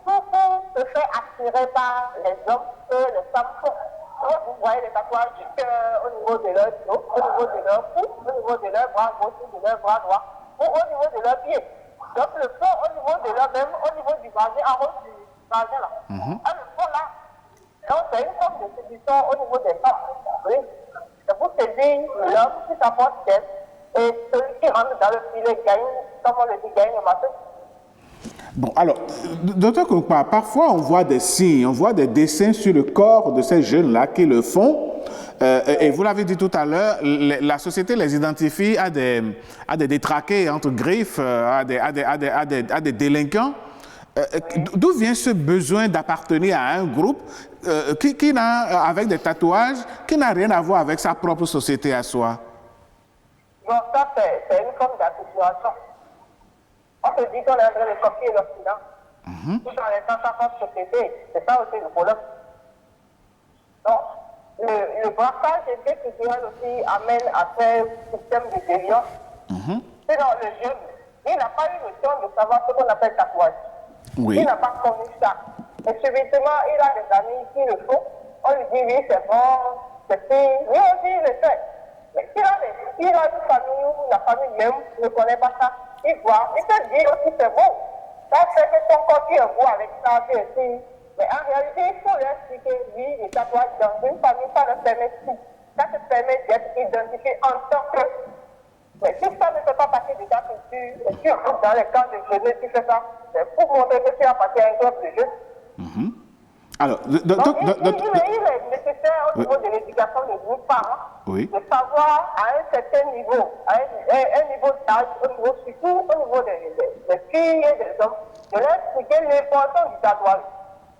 se faire attirer par les hommes que les femmes font. Donc, vous voyez les tatouages du cœur au niveau de leur dos, au niveau de leur cou, au niveau de leur bras gauche ou de leur bras droit, ou au niveau de leurs pieds. Donc, le fond au niveau de leur même, au niveau du vagin, en haut du vagin là. Le fond là, donc c'est une forme de séduction au niveau des femmes. Oui. C'est pour séduire l'homme qui s'approche d'elle et celui qui rentre dans le filet gagne, comme on le dit, gagne le marché. Bon, alors, docteur Kongpa, parfois on voit des signes, on voit des dessins sur le corps de ces jeunes-là qui le font. Et vous l'avez dit tout à l'heure, la société les identifie à des détraqués, entre griffes, à des délinquants. D'où vient ce besoin d'appartenir à un groupe qui n'a, avec des tatouages, qui n'a rien à voir avec sa propre société à soi? Bon, ça, c'est une forme d'acculturation. On se dit qu'on est en train de copier l'Occident. Tout en étant sa propre société. C'est ça aussi le problème. Donc, le braquage culturel aussi amène à ce système de déviance. C'est dans le jeune. Il n'a pas eu le temps de savoir ce qu'on appelle tatouage. Oui. Il n'a pas connu ça. Et subitement, il a des amis qui le font. On lui dit, oui, c'est bon, c'est fait. Lui aussi, il le fait. Mais s'il a une famille où la famille même ne connaît pas ça, il voit, il peut dire aussi c'est bon. Ça fait que son corps qui est beau avec ça, puis aussi. Mais en réalité, il faut lui expliquer, lui, les tatouages dans une famille, ça le permet tout. Ça te permet d'être identifié en tant que. Mais si ça ne fait pas partie de ta culture, et tu rentres dans les camps de jeunesse, tu fais ça, c'est pour montrer que tu as parti à un club de jeu. Alors, il est nécessaire au niveau de l'éducation de nos parents de savoir à un certain niveau, à un niveau d'âge, surtout au niveau des filles et des hommes, de leur expliquer l'importance du tatouage.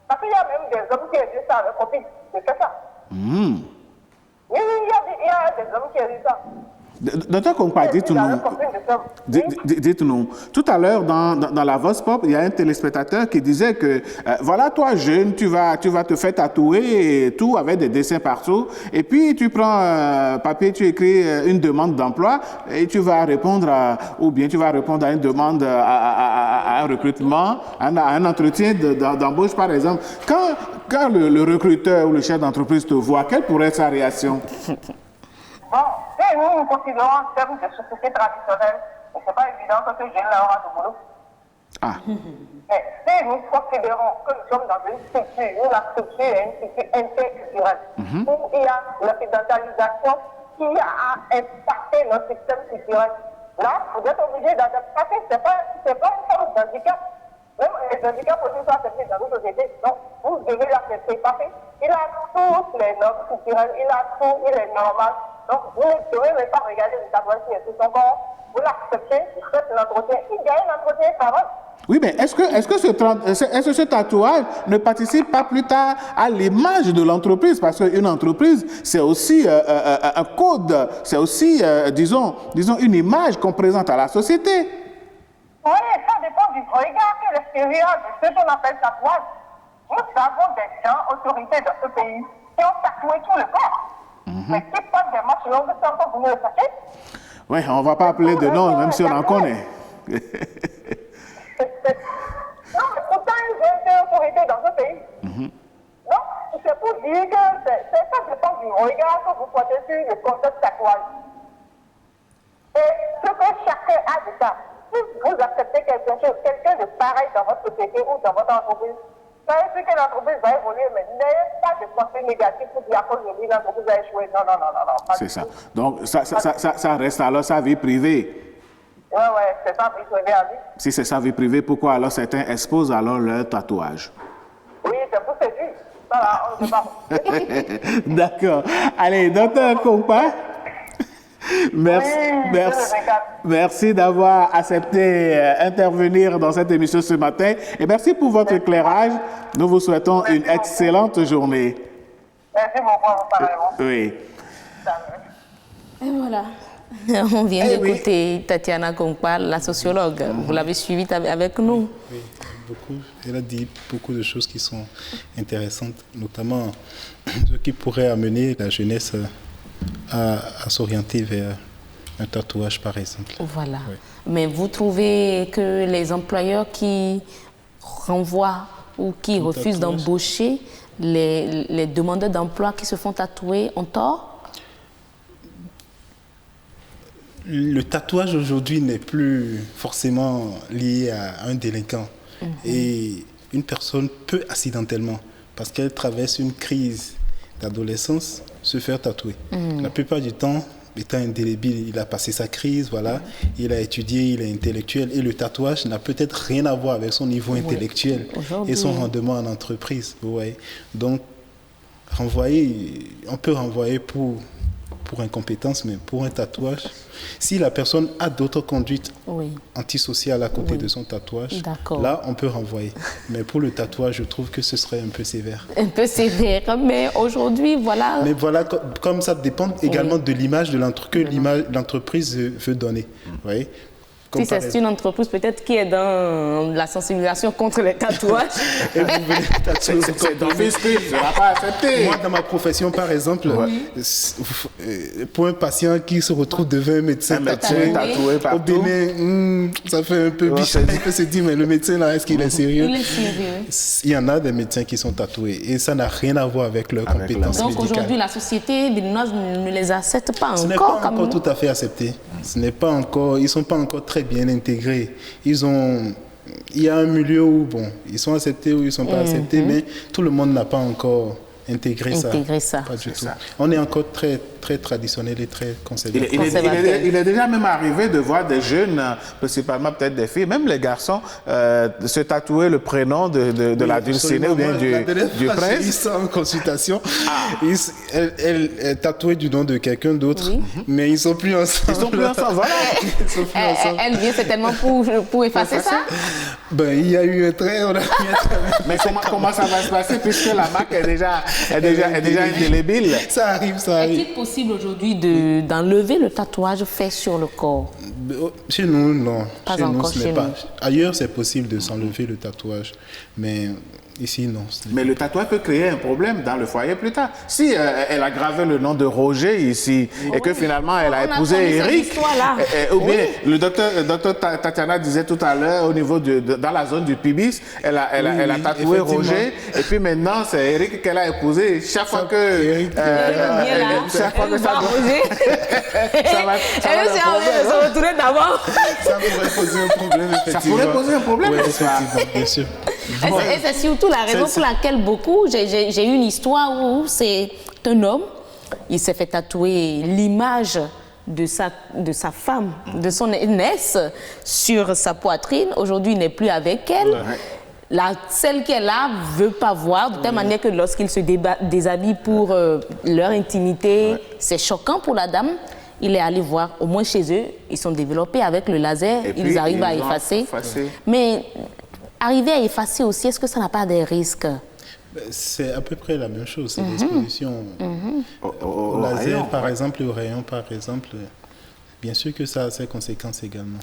Parce qu'il y a même des hommes qui disent ça à leur copine. C'est ça. Oui, il y a des hommes qui disent ça. Docteur Kongpa, dites-nous, tout à l'heure dans la Voix Pop, il y a un téléspectateur qui disait que voilà, toi jeune, tu vas te faire tatouer et tout avec des dessins partout, et puis tu prends un papier, tu écris une demande d'emploi et tu vas répondre ou bien tu vas répondre à une demande à un recrutement, à un entretien d'embauche par exemple. Quand le recruteur ou le chef d'entreprise te voit, quelle pourrait être sa réaction? Bon, et nous considérons en termes de société traditionnelle, et ce n'est pas évident que ce jeune-là aura du boulot. Mais si nous considérons que nous sommes dans une structure, où la structure est une structure interculturelle, où il y a l'occidentalisation qui a impacté notre système culturel, là, vous êtes obligé d'adapter. Ce n'est pas une forme d'handicap. Même les handicaps aussi sont acceptés dans nos sociétés. Donc, vous devez l'accepter. Parce qu'il a toutes les normes culturelles, il a tout, il est normal. Donc, vous ne devez même pas regarder le tatouage qui est sur son corps. Vous l'acceptez, vous faites l'entretien. Il gagne l'entretien parole. Oui, mais est-ce que ce tatouage ne participe pas plus tard à l'image de l'entreprise? Parce qu'une entreprise, c'est aussi un code, c'est aussi, disons, une image qu'on présente à la société. Oui, ça dépend du regard que l'extérieur de ce qu'on appelle tatouage. Nous avons des gens, autorités dans ce pays, qui ont tatoué tout le corps. Mais qui passent des matchs longs sans que vous ne le sachiez. Oui, on ne va pas appeler de nom, même si on en connaît. Non, mais pourtant, ils ont été autorités dans ce pays. Donc, c'est pour dire que ça dépend du regard que vous portez sur le concept tatouage. Et ce que chacun a de ça. Si vous acceptez quelqu'un de pareil dans votre société ou dans votre entreprise, ça veut dire que l'entreprise va évoluer, mais n'ayez pas de pensée négative pour dire à cause de lui, l'entreprise va échouer. Non. C'est ça. Donc, ça reste alors sa vie privée. Oui, c'est sa vie privée à lui. Si c'est sa vie privée, pourquoi alors certains exposent alors leur tatouage? Oui, c'est pour séduire. Voilà, on ne sait pas. D'accord. Allez, docteur Kongpa. Merci d'avoir accepté d'intervenir dans cette émission ce matin et merci pour votre éclairage. Nous vous souhaitons une excellente journée. Merci beaucoup, pareillement. Oui. Et voilà. On vient d'écouter Tatiana Kongpa, la sociologue. Vous l'avez suivie avec nous. Oui, beaucoup. Elle a dit beaucoup de choses qui sont intéressantes, notamment ce qui pourrait amener la jeunesse à s'orienter vers un tatouage, par exemple. Voilà. Oui. Mais vous trouvez que les employeurs qui renvoient ou qui refusent d'embaucher les demandeurs d'emploi qui se font tatouer ont tort? Le tatouage aujourd'hui n'est plus forcément lié à un délinquant. Et une personne peut accidentellement, parce qu'elle traverse une crise d'adolescence, se faire tatouer. La plupart du temps, étant indélébile, il a passé sa crise, voilà, il a étudié, il est intellectuel, et le tatouage n'a peut-être rien à voir avec son niveau intellectuel et son rendement en entreprise. Vous voyez. Donc, on peut renvoyer pour incompétence, mais pour un tatouage, si la personne a d'autres conduites antisociales à côté de son tatouage, là, on peut renvoyer. Mais pour le tatouage, je trouve que ce serait un peu sévère. Un peu sévère, mais aujourd'hui, voilà... Mais voilà, comme ça dépend également de l'image que l'entreprise veut donner. Vous voyez. Si c'est une entreprise peut-être qui est dans la sensibilisation contre les tatouages. Et vous venez tatouer, c'est dans l'esprit, je ne vais pas accepter. Moi, dans ma profession, par exemple, pour un patient qui se retrouve devant un médecin tatoué au Bénin, ça fait un peu biche. On peut se dire, mais le médecin là, est-ce qu'il est sérieux? Il est sérieux. Il y en a des médecins qui sont tatoués et ça n'a rien à voir avec leurs compétences médicales. Donc aujourd'hui, la société béninoise ne les accepte pas encore. Ce n'est pas encore tout à fait accepté. Ce n'est pas encore, ils ne sont pas encore très bien intégrés. Il y a un milieu où, bon, ils sont acceptés ou ils ne sont pas acceptés, mais tout le monde n'a pas encore intégré ça. Pas du tout. On est encore très, très traditionnel et très conservateur. Il est déjà même arrivé de voir des jeunes, principalement peut-être des filles, même les garçons, se tatouer le prénom de la dulcinée ou bien du prince. Ils sont en consultation. Elle est tatouée du nom de quelqu'un d'autre, mais ils ne sont plus ensemble. Ils sont plus ensemble, voilà. Elle vient certainement pour effacer ça. Ben, il y a eu un trait, on a mis un trait. Mais comment ça va se passer puisque la marque est déjà indélébile? Ça arrive. Est-il possible aujourd'hui d'enlever le tatouage fait sur le corps? Chez nous, non. Pas chez encore nous, ce chez n'est pas. nous. Ailleurs, c'est possible de s'enlever le tatouage, mais ici, non. Mais le tatouage peut créer un problème dans le foyer plus tard. Si elle a gravé le nom de Roger ici et que finalement elle a épousé Eric, ou bien le docteur Tatiana disait tout à l'heure au niveau dans la zone du pubis, elle a tatoué Roger et puis maintenant c'est Eric qu'elle a épousé. Chaque fois que ça va retourner d'abord. Ça pourrait poser un problème, effectivement. Ça pourrait poser un problème, oui, effectivement, bien sûr. Et c'est surtout la raison pour laquelle j'ai eu une histoire où c'est un homme, il s'est fait tatouer l'image de sa femme, de son aînesse sur sa poitrine. Aujourd'hui, il n'est plus avec elle. Celle qu'elle a ne veut pas voir, de telle manière que lorsqu'il se déshabille pour leur intimité, c'est choquant pour la dame. Il est allé voir, au moins chez eux, ils sont développés avec le laser, ils arrivent à effacer. Mais arriver à effacer aussi, est-ce que ça n'a pas des risques? C'est à peu près la même chose, c'est l'exposition au laser, par exemple, au rayon, par exemple. Bien sûr que ça a ses conséquences également.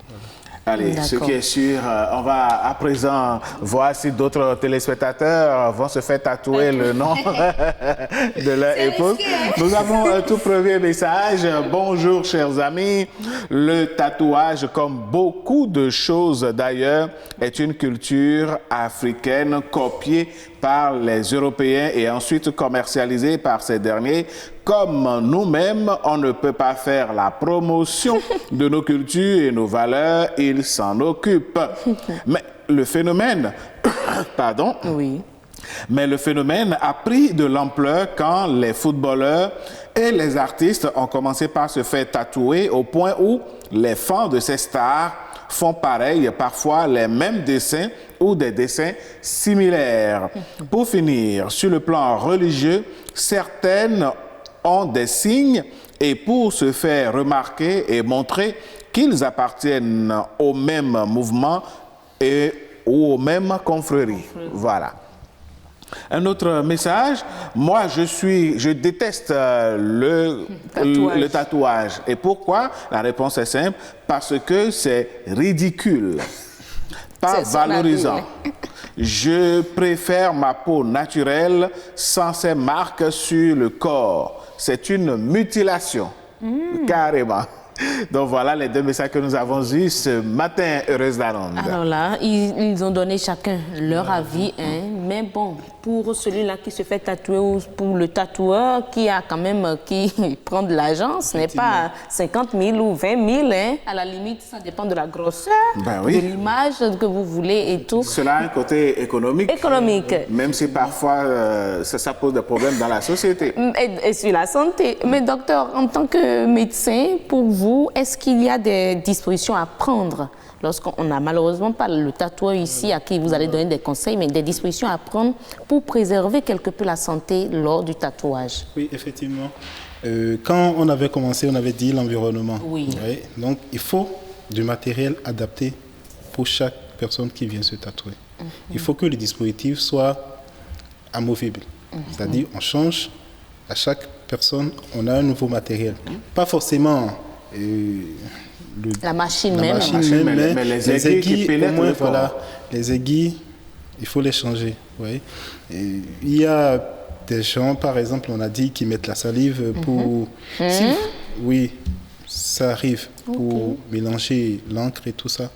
Voilà. Allez, ce qui est sûr, on va à présent voir si d'autres téléspectateurs vont se faire tatouer le nom de leur épouse. Nous avons un tout premier message. Bonjour, chers amis. Le tatouage, comme beaucoup de choses d'ailleurs, est une culture africaine copiée par les Européens et ensuite commercialisée par ces derniers. Comme nous-mêmes, on ne peut pas faire la promotion de nos cultures et nos valeurs, ils s'en occupent. Mais le phénomène, mais le phénomène a pris de l'ampleur quand les footballeurs et les artistes ont commencé par se faire tatouer au point où les fans de ces stars font pareil, parfois les mêmes dessins ou des dessins similaires. Pour finir, sur le plan religieux, certaines ont des signes et pour se faire remarquer et montrer qu'ils appartiennent au même mouvement ou aux mêmes confréries. Voilà. Un autre message, moi je déteste le tatouage. Et pourquoi? La réponse est simple, parce que c'est ridicule, pas valorisant. Je préfère ma peau naturelle sans ces marques sur le corps. C'est une mutilation, carrément. Donc voilà les deux messages que nous avons eus ce matin, Heureuse d'Arande. Alors là, ils ont donné chacun leur avis, hein, mais bon, pour celui-là qui se fait tatouer ou pour le tatoueur qui prend de l'argent, ce n'est pas 50 000 ou 20 000, hein. À la limite, ça dépend de la grosseur, de l'image que vous voulez et tout. Cela a un côté économique. Même si parfois ça pose des problèmes dans la société. Et sur la santé. Mais docteur, en tant que médecin, pour vous, est-ce qu'il y a des dispositions à prendre lorsqu'on n'a malheureusement pas le tatoueur ici à qui vous allez donner des conseils, mais des dispositions à prendre pour préserver quelque peu la santé lors du tatouage? Oui, effectivement. Quand on avait commencé, on avait dit l'environnement. Oui. Donc, il faut du matériel adapté pour chaque personne qui vient se tatouer. Il faut que le dispositif soit amovible. C'est-à-dire, on change à chaque personne, on a un nouveau matériel. Pas forcément la machine, mais les aiguilles qui au moins, voilà, les aiguilles, il faut les changer. Oui. Il y a des gens, par exemple, on a dit, qui mettent la salive pour... Oui, ça arrive pour mélanger l'encre et tout ça.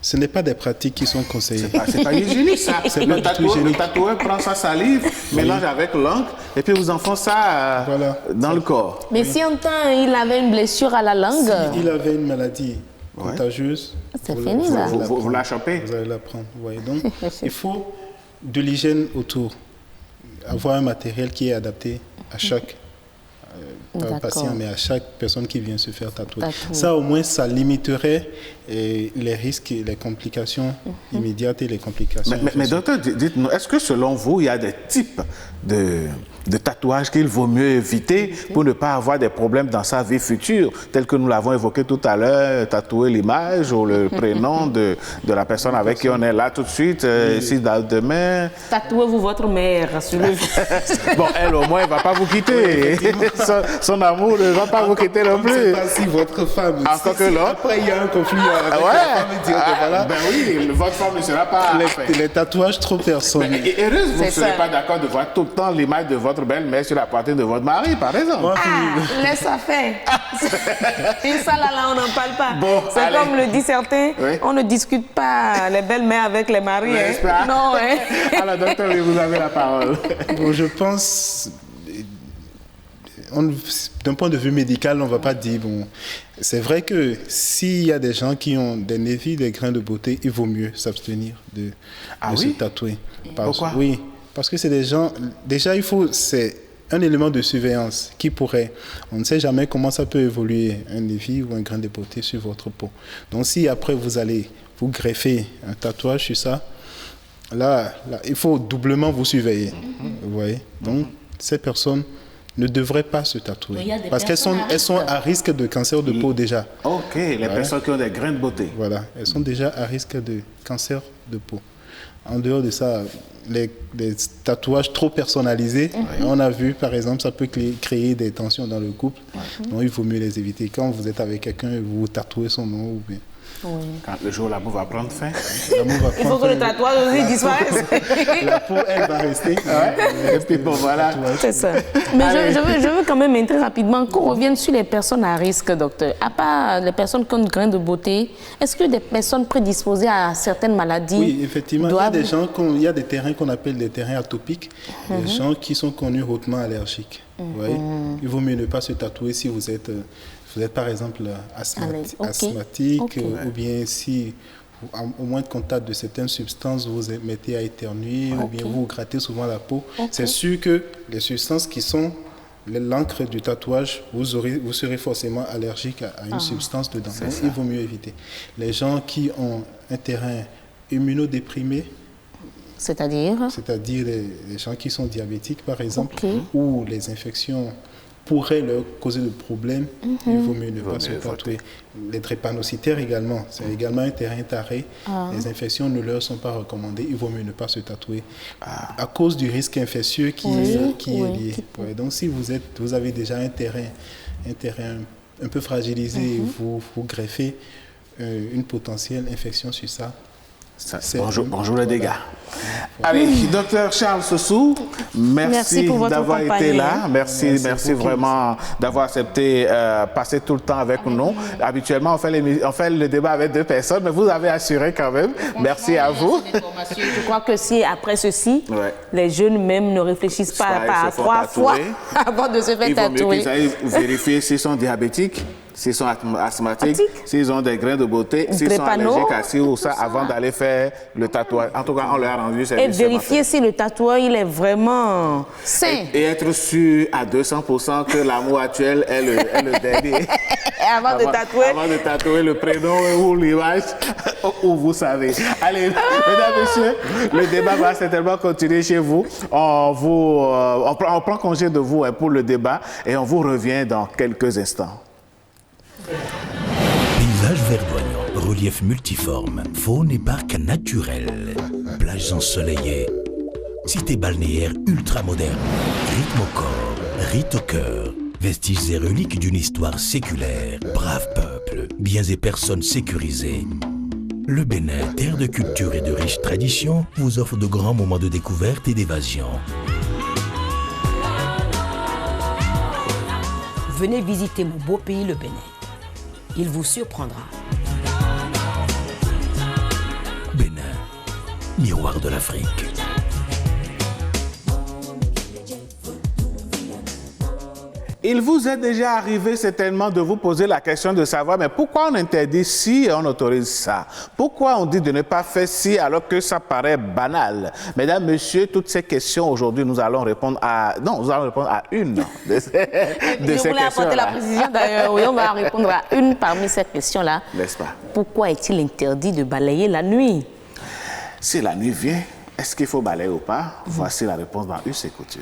Ce n'est pas des pratiques qui sont conseillées. C'est pas hygiénique, ça. Le tatoueur prend sa salive, mélange avec l'encre, et puis vous enfoncez ça dans le corps. Mais si en temps il avait une blessure à la langue... S'il avait une maladie contagieuse, c'est fini, ça. Vous la chopez. Vous allez la prendre. Donc, il faut de l'hygiène autour. Avoir un matériel qui est adapté à chaque pas patient, mais à chaque personne qui vient se faire tatouer. Tatouer. Ça, au moins, ça limiterait les risques et les complications immédiates et les complications. Mais docteur, dites-nous, est-ce que selon vous, il y a des types de tatouages qu'il vaut mieux éviter pour ne pas avoir des problèmes dans sa vie future, tels que nous l'avons évoqué tout à l'heure, tatouer l'image ou le prénom de la personne avec qui on est là tout de suite, ici demain. Tatouez-vous votre mère sur le visage. Bon, elle au moins, elle ne va pas vous quitter. Son amour ne va pas vous quitter non plus. Je ne sais pas si votre femme... Encore que l'autre. Après, il y a un conflit avec la femme. Voilà. Ben oui, votre femme ne sera pas... Les tatouages trop personnels. Mais heureuse, vous ne serez pas d'accord de voir tout le temps l'image de votre belle-mère sur la poitrine de votre mari, par exemple. Laisse ça faire. Et ça, là, on n'en parle pas. Bon, c'est allez. comme le dit certains, on ne discute pas les belles-mères avec les maris. Hein. Non, hein. Alors, docteur, vous avez la parole. Bon, je pense... D'un point de vue médical, on ne va pas dire... Bon, c'est vrai que s'il y a des gens qui ont des névis, des grains de beauté, il vaut mieux s'abstenir de se tatouer. Pourquoi? Oui, parce que c'est des gens... Déjà, c'est un élément de surveillance qui pourrait... On ne sait jamais comment ça peut évoluer, un névi ou un grain de beauté sur votre peau. Donc, si après, vous allez vous greffer un tatouage sur ça, là il faut doublement vous surveiller. Vous voyez? Donc, ces personnes ne devraient pas se tatouer parce qu'elles sont à risque de cancer de peau déjà. Ok, les personnes qui ont des grains de beauté. Voilà, elles sont déjà à risque de cancer de peau. En dehors de ça, les tatouages trop personnalisés, on a vu par exemple, ça peut créer des tensions dans le couple. Donc il faut mieux les éviter. Quand vous êtes avec quelqu'un, vous tatouez son nom ou bien... Oui. Quand le jour où l'amour va prendre fin. Il faut que le tatouage aussi disparaisse. La peau, elle va rester. Et puis bon, voilà. C'est ça. Mais je veux quand même très rapidement qu'on revienne sur les personnes à risque, docteur. À part les personnes qui ont une grain de beauté, est-ce que des personnes prédisposées à certaines maladies... Oui, effectivement. Il y a des terrains qu'on appelle des terrains atopiques. Des gens qui sont connus hautement allergiques. Il vaut mieux ne pas se tatouer si vous êtes par exemple asthmatique ou bien si au moins de contact de certaines substances vous mettez à éternuer ou bien vous grattez souvent la peau. C'est sûr que les substances qui sont l'encre du tatouage, vous serez forcément allergique à une substance dedans. Donc, il vaut mieux éviter. Les gens qui ont un terrain immunodéprimé, c'est-à-dire les gens qui sont diabétiques par exemple, ou les infections pourrait leur causer de problèmes, il vaut mieux ne pas se tatouer. Les drépanocytaires également, c'est également un terrain taré. Les infections ne leur sont pas recommandées, il vaut mieux ne pas se tatouer à cause du risque infectieux qui est lié. Donc si vous avez déjà un terrain un peu fragilisé, vous greffez une potentielle infection sur ça. Bonjour les dégâts. Allez, docteur Charles Sossou, merci d'avoir été là. Merci vraiment d'avoir accepté passer tout le temps avec nous. Habituellement, on fait le débat avec 2 personnes, mais vous avez assuré quand même. Merci à vous. Je crois que si après ceci, les jeunes même ne réfléchissent pas à 3 fois avant de se faire tatouer. Il vaut mieux qu'ils aillent vérifier s'ils sont diabétiques, s'ils sont asthmatiques, s'ils ont des grains de beauté, s'ils sont allergiques à ci ou ça, avant d'aller faire le tatouage. En tout cas, on leur a rendu service. Et vérifier si le tatouage il est vraiment sain. Et être sûr à 200% que l'amour actuel est le dernier. Avant de tatouer le prénom ou l'image, où vous savez. Allez, mesdames, messieurs, le débat va certainement continuer chez vous. On prend congé de vous pour le débat et on vous revient dans quelques instants. Paysage verdoyant, relief multiforme, faune et parc naturel, plages ensoleillées, cité balnéaire ultra moderne, rythme au corps, rite au cœur, vestiges et reliques d'une histoire séculaire, brave peuple, biens et personnes sécurisées. Le Bénin, terre de culture et de riches traditions, vous offre de grands moments de découverte et d'évasion. Venez visiter mon beau pays, le Bénin. Il vous surprendra. Bénin, miroir de l'Afrique. Il vous est déjà arrivé certainement de vous poser la question de savoir, mais pourquoi on interdit ci et on autorise ça? Pourquoi on dit de ne pas faire ci alors que ça paraît banal? Mesdames, messieurs, toutes ces questions aujourd'hui, nous allons répondre à... Non, nous allons répondre à une de ces questions. Je voulais apporter la précision d'ailleurs. Oui, on va répondre à une parmi ces questions-là. N'est-ce pas? Pourquoi est-il interdit de balayer la nuit? Si la nuit vient, est-ce qu'il faut balayer ou pas? Voici la réponse dans Us et Coutumes.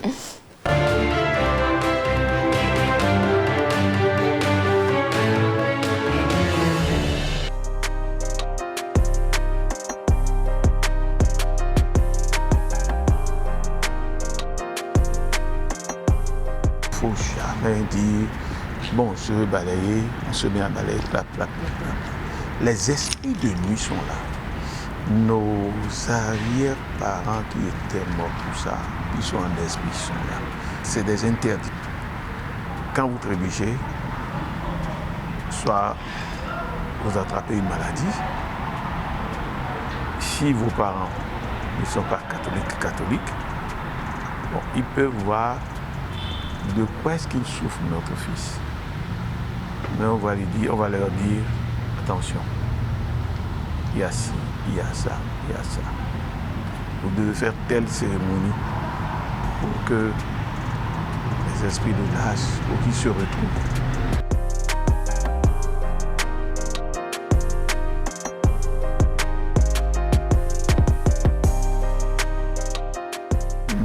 Il ne faut jamais dire, bon, je veux balayer, on se met à balayer, clap, clap, clap, clap. Les esprits de nuit sont là. Nos arrière-parents qui étaient morts, tout ça, ils sont en esprit, ils sont là. C'est des interdits. Quand vous trébuchez, soit vous attrapez une maladie, si vos parents ne sont pas catholiques, bon, ils peuvent voir de quoi est-ce qu'il souffre notre fils. Mais on va leur dire, attention, il y a ci, il y a ça, il y a ça. Vous devez faire telle cérémonie pour que les esprits de lâche, pour qu'ils se retrouvent.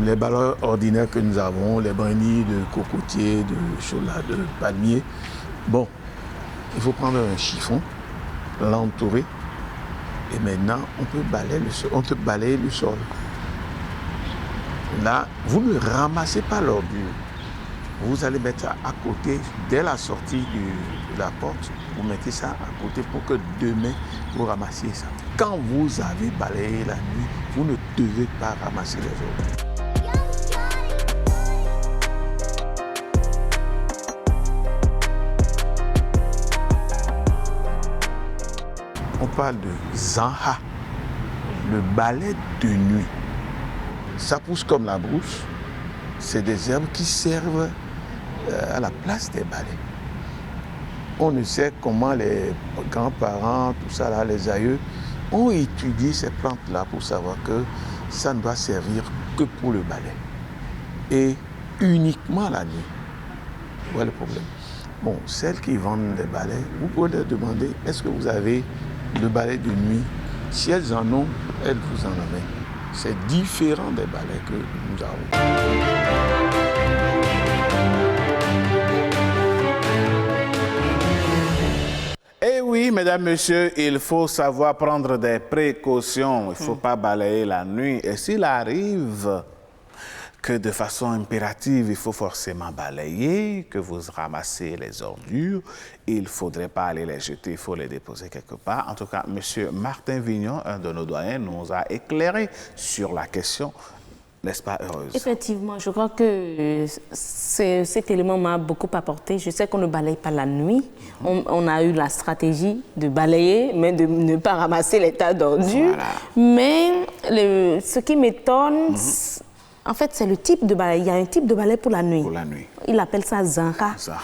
Les ballons ordinaires que nous avons, les brannies de cocotier, de chocolat, de palmier, bon, il faut prendre un chiffon, l'entourer, et maintenant on peut balayer le sol. Là, vous ne ramassez pas l'ordure. Vous allez mettre ça à côté, dès la sortie de la porte, vous mettez ça à côté pour que demain vous ramassiez ça. Quand vous avez balayé la nuit, vous ne devez pas ramasser les ordures. On parle de zanha, le balai de nuit. Ça pousse comme la brousse. C'est des herbes qui servent à la place des balais. On ne sait comment les grands-parents, tout ça là, les aïeux, ont étudié ces plantes-là pour savoir que ça ne doit servir que pour le balai. Et uniquement la nuit. Voilà le problème. Bon, celles qui vendent des balais, vous pouvez leur demander, est-ce que vous avez le balai de nuit? Si elles en ont, elles vous en amènent. C'est différent des balais que nous avons. Eh oui, mesdames, messieurs, il faut savoir prendre des précautions. Il ne faut pas balayer la nuit. Et s'il arrive que de façon impérative, il faut forcément balayer, que vous ramassez les ordures, il ne faudrait pas aller les jeter, il faut les déposer quelque part. En tout cas, M. Martin Vignon, un de nos doyens, nous a éclairé sur la question, n'est-ce pas, Heureuse? Effectivement, je crois que cet élément m'a beaucoup apporté. Je sais qu'on ne balaye pas la nuit. On a eu la stratégie de balayer, mais de ne pas ramasser les tas d'ordures. Voilà. Mais ce qui m'étonne, en fait, c'est le type de balai. Il y a un type de balai pour la nuit. Pour la nuit. Il appelle ça zanha. Zanha.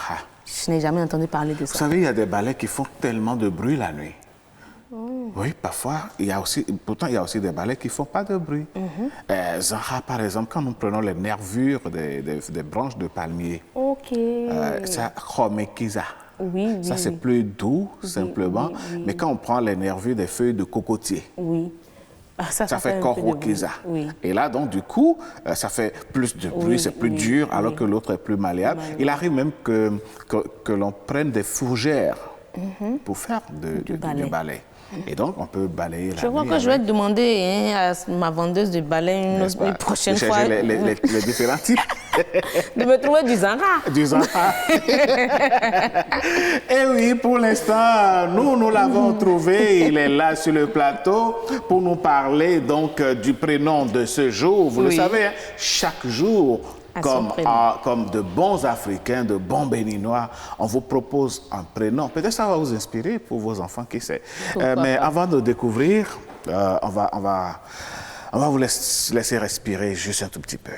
Je n'ai jamais entendu parler de ça. Vous savez, il y a des balais qui font tellement de bruit la nuit. Oui, parfois, pourtant, il y a aussi des balais qui ne font pas de bruit. Zanha, par exemple, quand nous prenons les nervures des branches de palmier, ça, chomekiza. Oui, ça, c'est plus doux, simplement. Mais quand on prend les nervures des feuilles de cocotier, ça fait korokiza. Et là, donc, du coup, ça fait plus de bruit, c'est plus dur, alors que l'autre est plus malléable. Il arrive même que l'on prenne des fougères pour faire du balai. Et donc, on peut balayer la nuit. Je crois que je vais demander à ma vendeuse de balai une prochaine fois. Les différents types. De me trouver du zanha. Du zanha. Et oui, pour l'instant, nous l'avons trouvé. Il est là sur le plateau pour nous parler donc du prénom de ce jour. Vous le savez, hein, chaque jour, comme de bons Africains, de bons Béninois, on vous propose un prénom. Peut-être ça va vous inspirer pour vos enfants, qui sait. Mais avant de découvrir, on va vous laisser respirer juste un tout petit peu.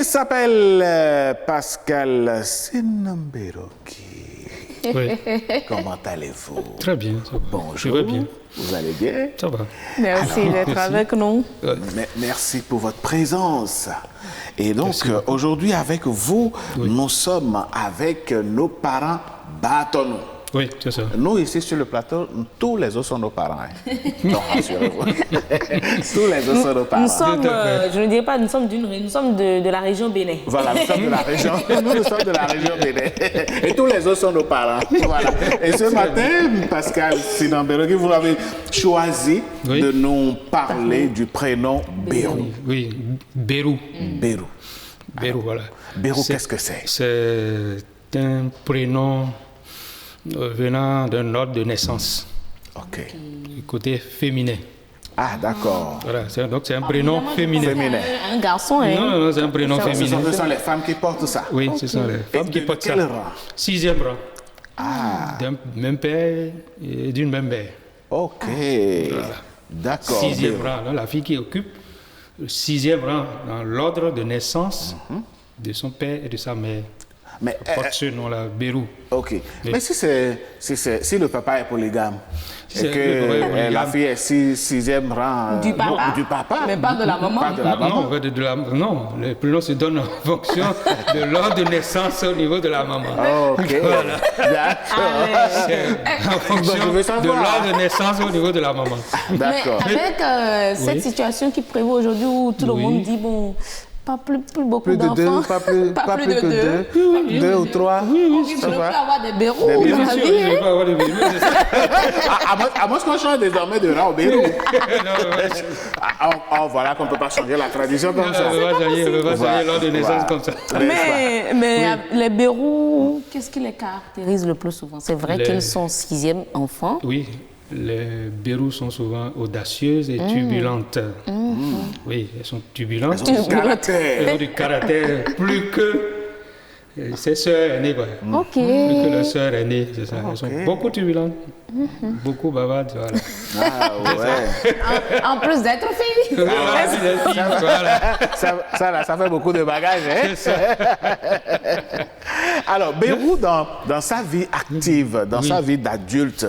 Il s'appelle Pascal Sinamberoki. Oui. Comment allez-vous? Très bien, ça va. Bonjour. Je vais bien. Vous allez bien? Ça va. Merci d'être avec nous. Merci pour votre présence. Et donc, aujourd'hui, avec vous, nous sommes avec nos parents Batonou. Oui, c'est ça. Nous, ici, sur le plateau, tous les autres sont nos parents. Hein. Donc, rassurez-vous. Tous les autres sont nos parents. Nous sommes, je ne dirais pas, nous sommes de la région Bénin. Voilà, nous sommes de la région. Nous sommes de la région Bénin. Et tous les autres sont nos parents. Voilà. Et ce matin, Pascal Sinamberoki, vous avez choisi de nous parler du prénom Bérou. Oui, Bérou. Bérou. Bérou, voilà. Bérou, qu'est-ce que c'est? C'est un prénom venant d'un ordre de naissance. Ok. Du côté féminin. Ah, d'accord. Voilà, donc c'est un prénom féminin. Un garçon, hein? Non, c'est un prénom féminin. Ce sont les femmes qui portent ça. Oui, ce sont les femmes qui portent ça. Quel rang? 6e rang. Ah. D'un même père et d'une même mère. Ok. Voilà. D'accord. 6e rang. La fille qui occupe le 6e rang dans l'ordre de naissance de son père et de sa mère. Mais porte ce nom-là, Bérou. Ok. Mais si le papa est polygame et que la fille est 6e rang du papa, mais pas de la maman. Pas de la maman. Non, le prénom se donne en fonction de l'ordre de naissance au niveau de la maman. Ok. Voilà. D'accord. En fonction de l'ordre de naissance au niveau de la maman. D'accord. Mais avec cette situation qui prévaut aujourd'hui où tout le monde dit, bon... Pas plus beaucoup d'enfants. Pas plus que 2 ou 3. Oui, je peux avoir des Bérou dans la vie. Je peux avoir des Bérou. À moins qu'on change désormais de rang au Bérou. Voilà qu'on ne peut pas changer la tradition comme ça. On ne peut pas changer l'ordre de naissance comme ça. Mais les Bérou, qu'est-ce qui les caractérise le plus souvent? C'est vrai qu'ils sont 6e enfants. Oui. Les Bérou sont souvent audacieuses et turbulentes. Oui, elles sont turbulentes. Elles ont du caractère plus que ses sœurs aînées. Ok. Plus que leurs sœurs aînées, c'est ça. Elles sont beaucoup turbulentes, beaucoup bavardes. Voilà. Ah ouais. En plus d'être filles. Ça fait beaucoup de bagages. Hein? Alors, Bérou, dans sa vie active, dans sa vie d'adulte,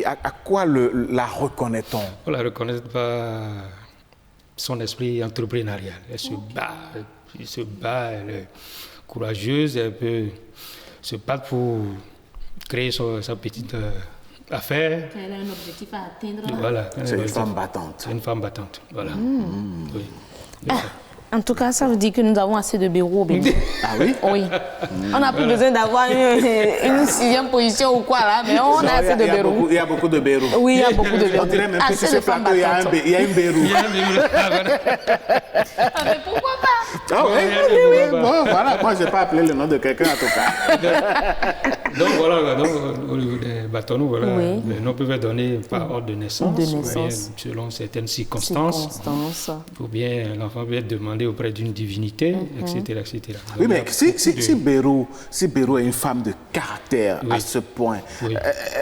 à quoi la reconnaît-on? On la reconnaît par son esprit entrepreneurial. Elle se bat, elle est courageuse, elle peut se battre pour créer sa petite affaire. Elle a un objectif à atteindre. Voilà. C'est une femme battante. C'est une femme battante, voilà. Oui. En tout cas, ça veut dire que nous avons assez de Bérou au Bénin. Ah oui? Oui. On n'a plus besoin d'avoir une 6e position ou quoi là, mais on a assez de Bérou. Il y a beaucoup de Bérou. Oui, il y a beaucoup de Bérou. On dirait même que sur ce plateau, il y a un Bérou. Mais pourquoi pas? Ah oui. Bon, voilà. Moi, je n'ai pas appelé le nom de quelqu'un en tout cas. Donc voilà, au niveau des bâtonnaux, voilà, les noms peuvent être donnés par ordre de naissance. Selon certaines circonstances. Ou bien l'enfant peut être demandé auprès d'une divinité, etc., etc. Oui, mais si Bérou est une femme de caractère à ce point,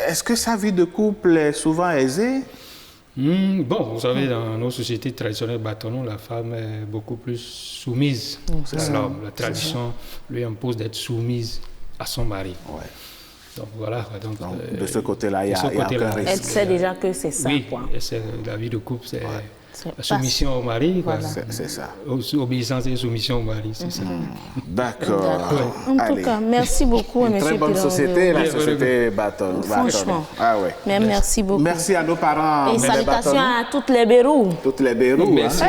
est-ce que sa vie de couple est souvent aisée? Bon, vous savez, dans nos sociétés traditionnelles bâtonnaux, la femme est beaucoup plus soumise à l'homme. La tradition lui impose d'être soumise à son mari. Ouais. Donc voilà. Donc, de ce côté-là, il y a aucun risque. Elle sait déjà que c'est ça. Oui, la vie de couple, c'est la soumission au mari. Voilà. C'est ça. Obéissance et soumission au mari, c'est ça. D'accord. En tout cas, merci beaucoup, M. Très bonne société, la société Bâton. Franchement. Ah ouais. Mais merci beaucoup. Merci à nos parents. Et salutations à toutes les Bérou. Toutes les Bérou. Merci.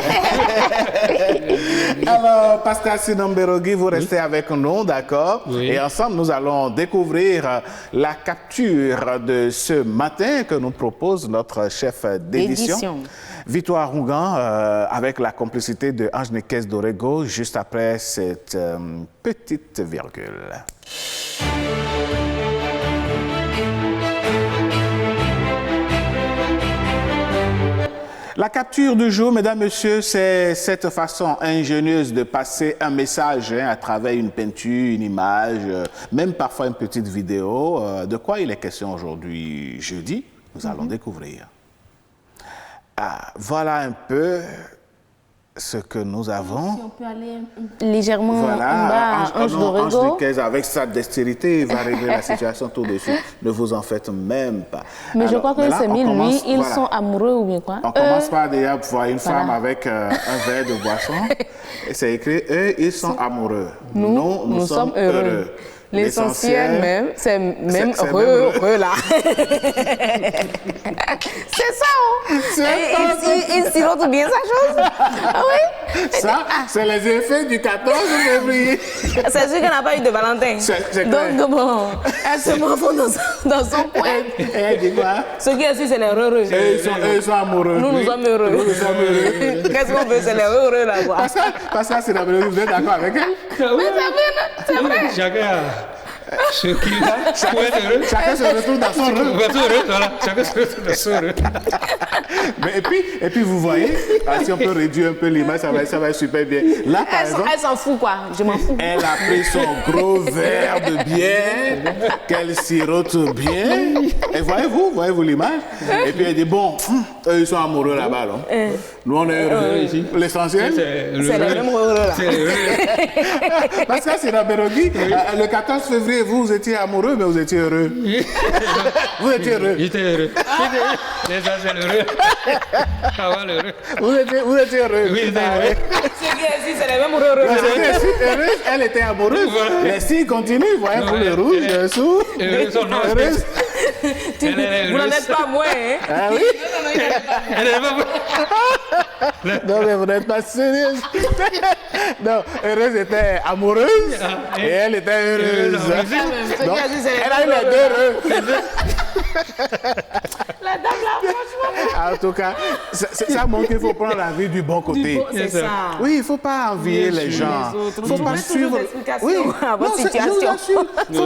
Alors, Pascal Sinamberoki, vous restez avec nous, d'accord? Oui. Et ensemble, nous allons découvrir la capture de ce matin que nous propose notre chef d'édition. Victoire Rougan, avec la complicité de Ange Nekes d'Orego, juste après cette petite virgule. La capture du jour, mesdames, messieurs, c'est cette façon ingénieuse de passer un message à travers une peinture, une image, même parfois une petite vidéo. De quoi il est question aujourd'hui, jeudi? Nous allons découvrir. Voilà un peu ce que nous avons. Si on peut aller légèrement Voilà, en bas, Ange Ange d'Orego. Duquesne, avec sa dextérité, il va régler la situation tout de suite. Ne vous en faites même pas. Mais je crois que là, c'est on lui, commence- ils voilà. sont amoureux ou bien quoi? On commence par déjà voir une Voilà. femme avec un verre de boisson. Et c'est écrit, eux, ils sont amoureux. Nous sommes heureux. L'essentiel même, c'est même c'est heureux là. C'est ça, hein? Il sirote bien sa chose. Ah oui? Ça, c'est les effets du 14 février. C'est sûr qu'elle n'a pas eu de Valentin. C'est clair. Donc bon, elle se morfond dans son coin. Elle dit quoi? Ce qui est sûr, c'est les heureux. Ils sont amoureux. Nous, nous sommes heureux. Nous sommes heureux. Qu'est-ce qu'on veut? C'est les heureux là, quoi. Pascal, c'est la vérité. Vous êtes d'accord avec elle? Mais c'est vrai. Chacun a ce qu'il Chacun se retrouve dans son rôle. Voilà, chacun se retrouve dans son rôle. Mais et puis vous voyez, si on peut réduire un peu l'image, ça va être super bien. Là, par exemple, Elle s'en fout, quoi. Je m'en fous. elle a pris son gros verre de bière, qu'elle sirote bien. Et voyez-vous l'image? Et puis elle dit, bon, eux, ils sont amoureux là-bas, non? Nous, on est heureux ici. L'essentiel, C'est les mêmes heureux là. parce que c'est la Bérogui. Le 14 février, vous étiez amoureux, mais vous étiez heureux. Vous étiez heureux. J'étais heureux. L'essentiel heureux. Avant l'heureux. Vous étiez heureux. Oui, j'étais heureux. Ce qui est sûr, c'est les mêmes heureux là. Heureuse, elle était amoureuse. Les signes continuent, voyez-vous, le rouge, le sous. Heureuse, son nom. Heureuse. Vous n'en êtes pas moins, hein? Ah oui? Elle est pas Non, mais vous n'êtes pas sérieux. Non, heureuse était amoureuse et elle était heureuse. Donc, elle a eu les deux heureux. La dame là, franchement. En tout cas, ça montre qu'il faut prendre la vie du bon côté. C'est ça. Oui, il ne faut pas envier les gens. Il ne faut pas suivre. Oui, à votre non, situation. je vous assure. Il ne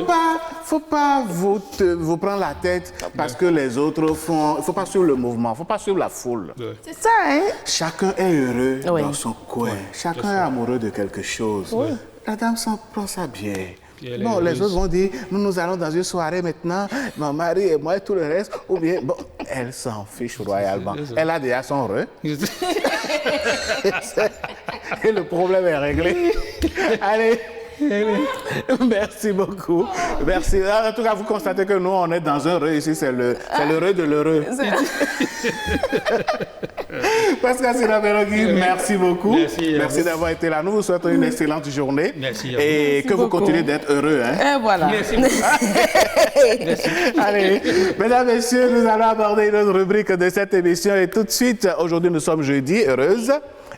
faut pas vous prendre la tête parce que les autres font. Il ne faut pas suivre le mouvement, il ne faut pas suivre la foule. C'est ça, hein? Chacun est heureux Oui. dans son coin. Chacun est amoureux de quelque chose. La dame s'en prend ça bien. elle est Bon, les heureuse. autres vont dire, nous allons dans une soirée maintenant, mon mari et moi et tout le reste. Ou bien, bon, elle s'en fiche royalement. Elle a déjà son heureux. Et le problème est réglé. Allez. Merci beaucoup. Merci. En tout cas, vous constatez que nous, on est dans un heureux ici. C'est l'heureux de l'heureux. Pascal Sirabelogui, merci beaucoup. Merci d'avoir été là. Nous vous souhaitons une excellente journée. Merci. Et que vous continuez d'être heureux. Hein? Et voilà. Allez, mesdames, messieurs, nous allons aborder une autre rubrique de cette émission. Et tout de suite, aujourd'hui, nous sommes jeudi, heureuse.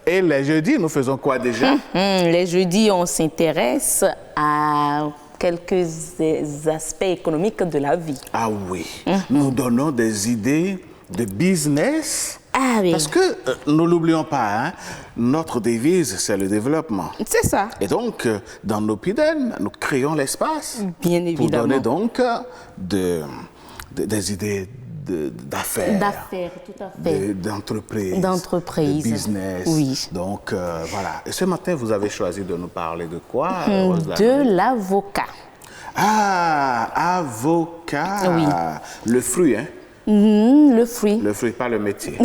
Et les jeudis, nous faisons quoi déjà? Les jeudis, on s'intéresse à quelques aspects économiques de la vie. Ah oui, nous donnons des idées de business. Ah oui. Parce que, ne l'oublions pas, hein, notre devise, c'est le développement. C'est ça. Et donc, dans nos PIDEM, nous créons l'espace Bien pour évidemment. donner donc des idées d'affaires. D'affaires, tout à fait. D'entreprise. D'entreprise. De business. Oui. Donc, voilà. Et ce matin, vous avez choisi de nous parler de quoi? De l'avocat. Ah, avocat. Oui. Le fruit, hein? Le fruit. Le fruit, pas le métier.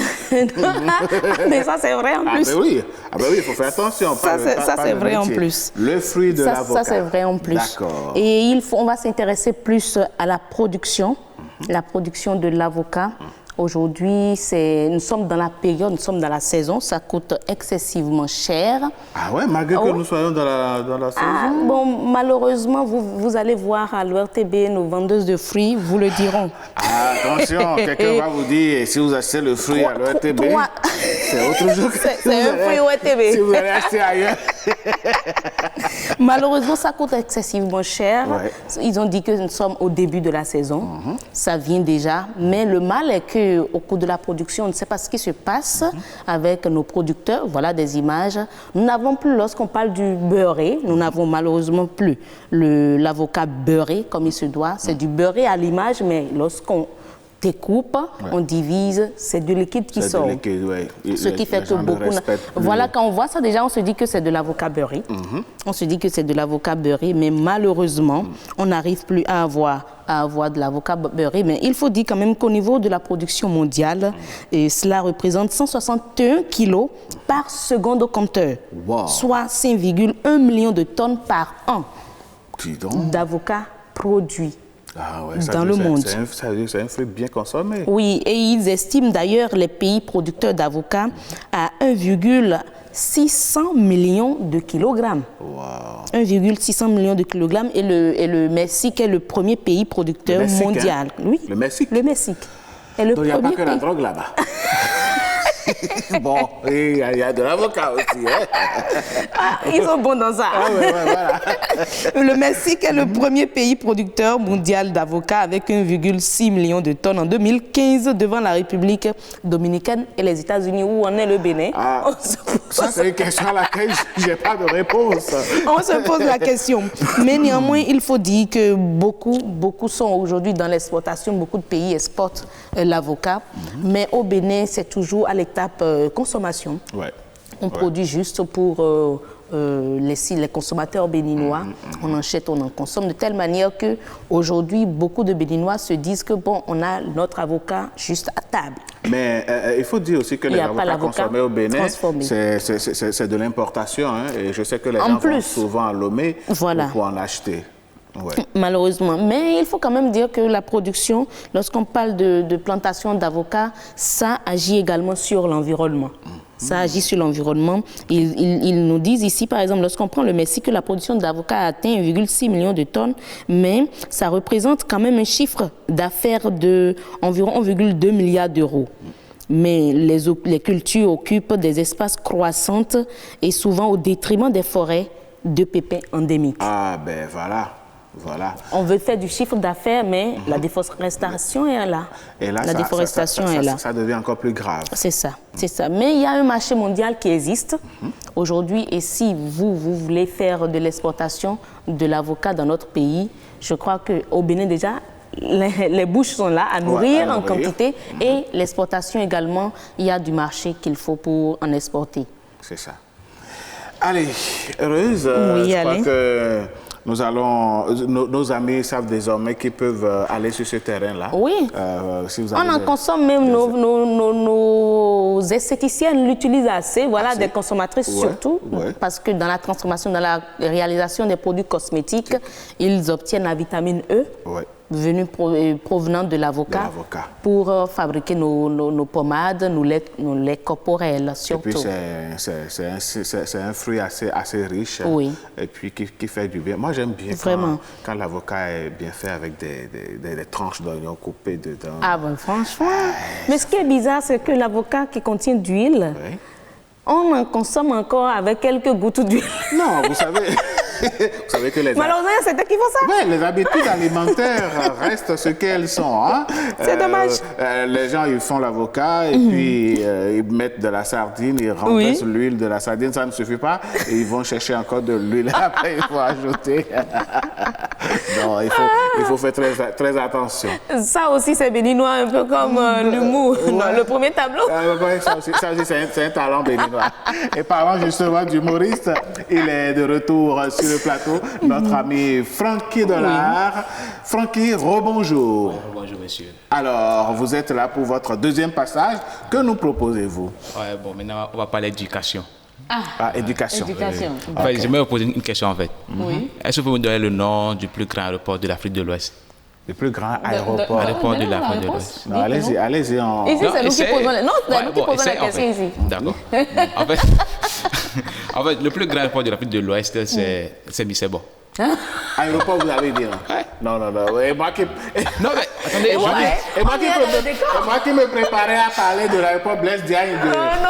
Mais ça, c'est vrai en plus. Ah ben oui, il faut faire attention. Ça, c'est vrai en métier. plus. Le fruit de l'avocat. Ça, c'est vrai en plus. D'accord. Et on va s'intéresser plus à la production, la production de l'avocat. Aujourd'hui, nous sommes dans la période, nous sommes dans la saison, ça coûte excessivement cher. Ah ouais, malgré que nous soyons dans la saison. Bon, malheureusement, vous allez voir à l'ORTB, nos vendeuses de fruits vous le diront. Ah, attention, quelqu'un va vous dire, si vous achetez le fruit à l'ORTB, c'est autre chose. C'est un fruit ORTB. Si vous allez acheter ailleurs. Malheureusement, ça coûte excessivement cher. Ouais. Ils ont dit que nous sommes au début de la saison. Ça vient déjà. Mais le mal est qu'au cours de la production, on ne sait pas ce qui se passe avec nos producteurs. Voilà des images. Nous n'avons plus, lorsqu'on parle du beurré, nous n'avons malheureusement plus l'avocat beurré comme il se doit. C'est du beurré à l'image, mais lorsqu'on découpe, on divise, c'est de liquide qui sort. Ce qui fait que beaucoup... Voilà, quand on voit ça, déjà, on se dit que c'est de l'avocat beurré. On se dit que c'est de l'avocat beurré, mais malheureusement, on n'arrive plus à avoir de l'avocat beurré. Mais il faut dire quand même qu'au niveau de la production mondiale, cela représente 161 kilos par seconde au compteur, soit 5,1 millions de tonnes par an d'avocats produits. Dans le monde. C'est un fruit bien consommé. Oui, et ils estiment d'ailleurs les pays producteurs d'avocats à 1,600 millions de kilogrammes. 1,600 millions de kilogrammes. Et le Mexique est le premier pays producteur mondial. Oui. Le Mexique. Le Mexique. Et le donc il n'y a pas que la drogue là-bas. Bon, il y a de l'avocat aussi. Ils sont bons dans ça. Voilà. Le Mexique est le premier pays producteur mondial d'avocats avec 1,6 million de tonnes en 2015 devant la République dominicaine et les États-Unis où en est le Bénin. Ça, c'est une question à laquelle je n'ai pas de réponse. On se pose la question. Mais néanmoins, il faut dire que beaucoup sont aujourd'hui dans l'exportation. Beaucoup de pays exportent l'avocat. Mais au Bénin, c'est toujours à l'étape consommation. On produit juste pour les consommateurs béninois. On achète, on en consomme de telle manière qu'aujourd'hui, beaucoup de Béninois se disent que bon, on a notre avocat juste à table. Mais il faut dire aussi que les avocats consommés au Bénin, c'est de l'importation. Et je sais que les gens vont souvent à Lomé pour en acheter. Malheureusement. Mais il faut quand même dire que la production, lorsqu'on parle de plantation d'avocats, ça agit également sur l'environnement. Ça agit sur l'environnement. Ils nous disent ici, par exemple, lorsqu'on prend le Mexique, que la production d'avocats a atteint 1,6 million de tonnes, mais ça représente quand même un chiffre d'affaires d'environ 1,2 milliard d'euros. Mais les cultures occupent des espaces croissants et souvent au détriment des forêts de pépins endémiques. Ah ben voilà. On veut faire du chiffre d'affaires, mais la déforestation est là. Et là, la déforestation est là. Ça devient encore plus grave. C'est ça. Mais il y a un marché mondial qui existe aujourd'hui. Et si vous voulez faire de l'exportation de l'avocat dans notre pays, je crois qu'au Bénin déjà, les bouches sont là à nourrir en quantité. Et l'exportation également, il y a du marché qu'il faut pour en exporter. C'est ça. Allez, Heureuse, je crois que... nos amis savent désormais qu'ils peuvent aller sur ce terrain-là. Oui. Si vous avez on en consomme même, nos esthéticiennes l'utilisent assez, des consommatrices surtout, parce que dans la transformation, dans la réalisation des produits cosmétiques, ils obtiennent la vitamine E. Provenant de l'avocat pour fabriquer nos pommades, nos laits corporels surtout. Et puis c'est un fruit assez riche et puis qui fait du bien. Moi j'aime bien quand l'avocat est bien fait avec des tranches d'oignons coupées dedans. Ah ben franchement. Mais ce qui est bizarre, c'est que l'avocat qui contient d'huile, on en consomme encore avec quelques gouttes d'huile. Non, vous savez... Vous savez que malheureusement, c'est eux qui font ça. Oui, les habitudes alimentaires restent ce qu'elles sont. C'est dommage. Les gens, ils font l'avocat et puis ils mettent de la sardine, ils renversent l'huile de la sardine, ça ne suffit pas. Et ils vont chercher encore de l'huile. Après, il faut ajouter. Non, il faut faire très attention. Ça aussi, c'est béninois, un peu comme l'humour dans le premier tableau. Ça aussi c'est un talent béninois. Et parlant justement d'humoriste, il est de retour sur le plateau, notre ami Francky Dollard. Francky, rebonjour. Bonjour, monsieur. Alors, vous êtes là pour votre deuxième passage. Que nous proposez-vous? Maintenant, on va parler d'éducation. Éducation. J'aimerais vous poser une question, en fait. Est-ce que vous pouvez me donner le nom du plus grand aéroport de l'Afrique de l'Ouest? Le plus grand aéroport de l'Afrique de l'Ouest. Allez-y. Ici, c'est nous qui posons la question ici. D'accord. En fait, le plus grand aéroport de l'Afrique de l'Ouest, c'est Bissebo. Aéroport, vous avez dit, non? Non. Et moi qui... Non, mais attendez, moi qui me préparais à parler de l'aéroport Blaise Diagne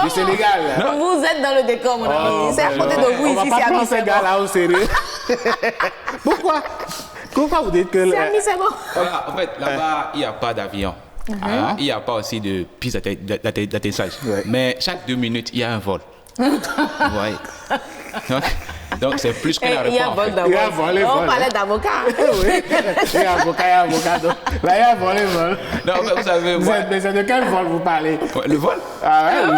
du Sénégal. Vous êtes dans le décor, mon ami. C'est à côté de vous, ici, c'est à Bissebo. On va pas prendre ces gars-là au sérieux. Pourquoi vous dites que... C'est à Bissebo. En fait, là-bas, il n'y a pas d'avion. Il n'y a pas aussi de piste d'atterrissage. Mais chaque 2 minutes, il y a un vol. Donc c'est plus qu'un Il y a aéroport. vol En fait. d'avocat. Il y a vol et On vol, parlait hein. d'avocat. Oui, il y a avocat. Donc, là, il y a vol et vol. Non, mais vous savez, moi, Mais c'est de quel vol vous parlez? ouais, le vol. Ah ouais, oui.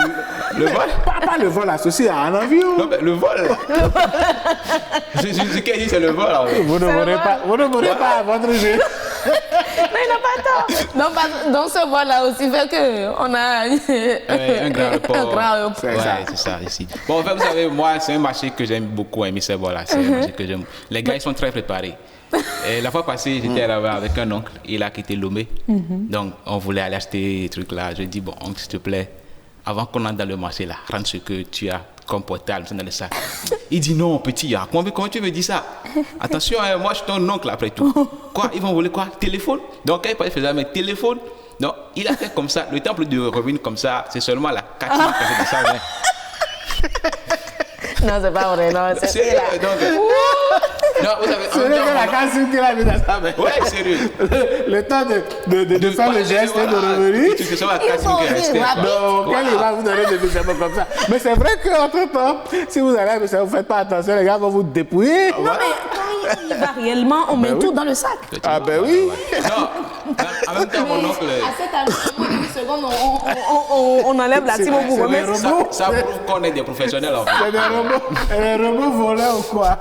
Le vol. Pas le vol associé à un avion. Non, mais le vol. Ce qu'elle dit, c'est le vol. En fait. Vous ne mourrez pas à votre jeu. Non, il n'a pas tort. Donc ce vol-là aussi fait qu'on a Un grand aéroport. Un grand aéroport. Ouais, c'est ça ici. Bon, en fait, vous savez, moi, c'est un marché que j'aime beaucoup, Michel. Voilà, c'est un marché que j'aime. Les gars, ils sont très préparés. Et la fois passée, j'étais là-bas avec un oncle. Il a quitté Lomé. Donc, on voulait aller acheter des trucs là. Je dis, bon, oncle, s'il te plaît, avant qu'on entre dans le marché là, rentre ce que tu as comme portable dans le sac. Il dit, non, petit, hein, comment tu me dis ça? Attention, hein, moi, je suis ton oncle après tout. Quoi? Ils vont voler quoi? Téléphone? Donc, quand il faisait mais téléphone, non, il a fait comme ça. Le temple de revenu comme ça, c'est seulement la 4e personne de ça. Ouais. Non, c'est pas vrai. Non, c'est là. Non, vous savez, C'est vrai que la casse qu'il a mis dans sa main. Ouais, sérieux. Le temps de faire le geste et de revenir. C'est sur la casse qui est restée. Donc, quel il va vous donner des bijoux comme ça. Mais c'est vrai qu'entre temps, si vous allez, vous ne faites pas attention, les gars vont vous dépouiller. Non, mais quand il va réellement, on met tout dans le sac. Ah, ben oui. Non, en même temps, mon oncle. À cette année, une seconde, on enlève la cime pour remettre. Ça prouve qu'on est des professionnels en fait. C'est des robots voleurs ou quoi?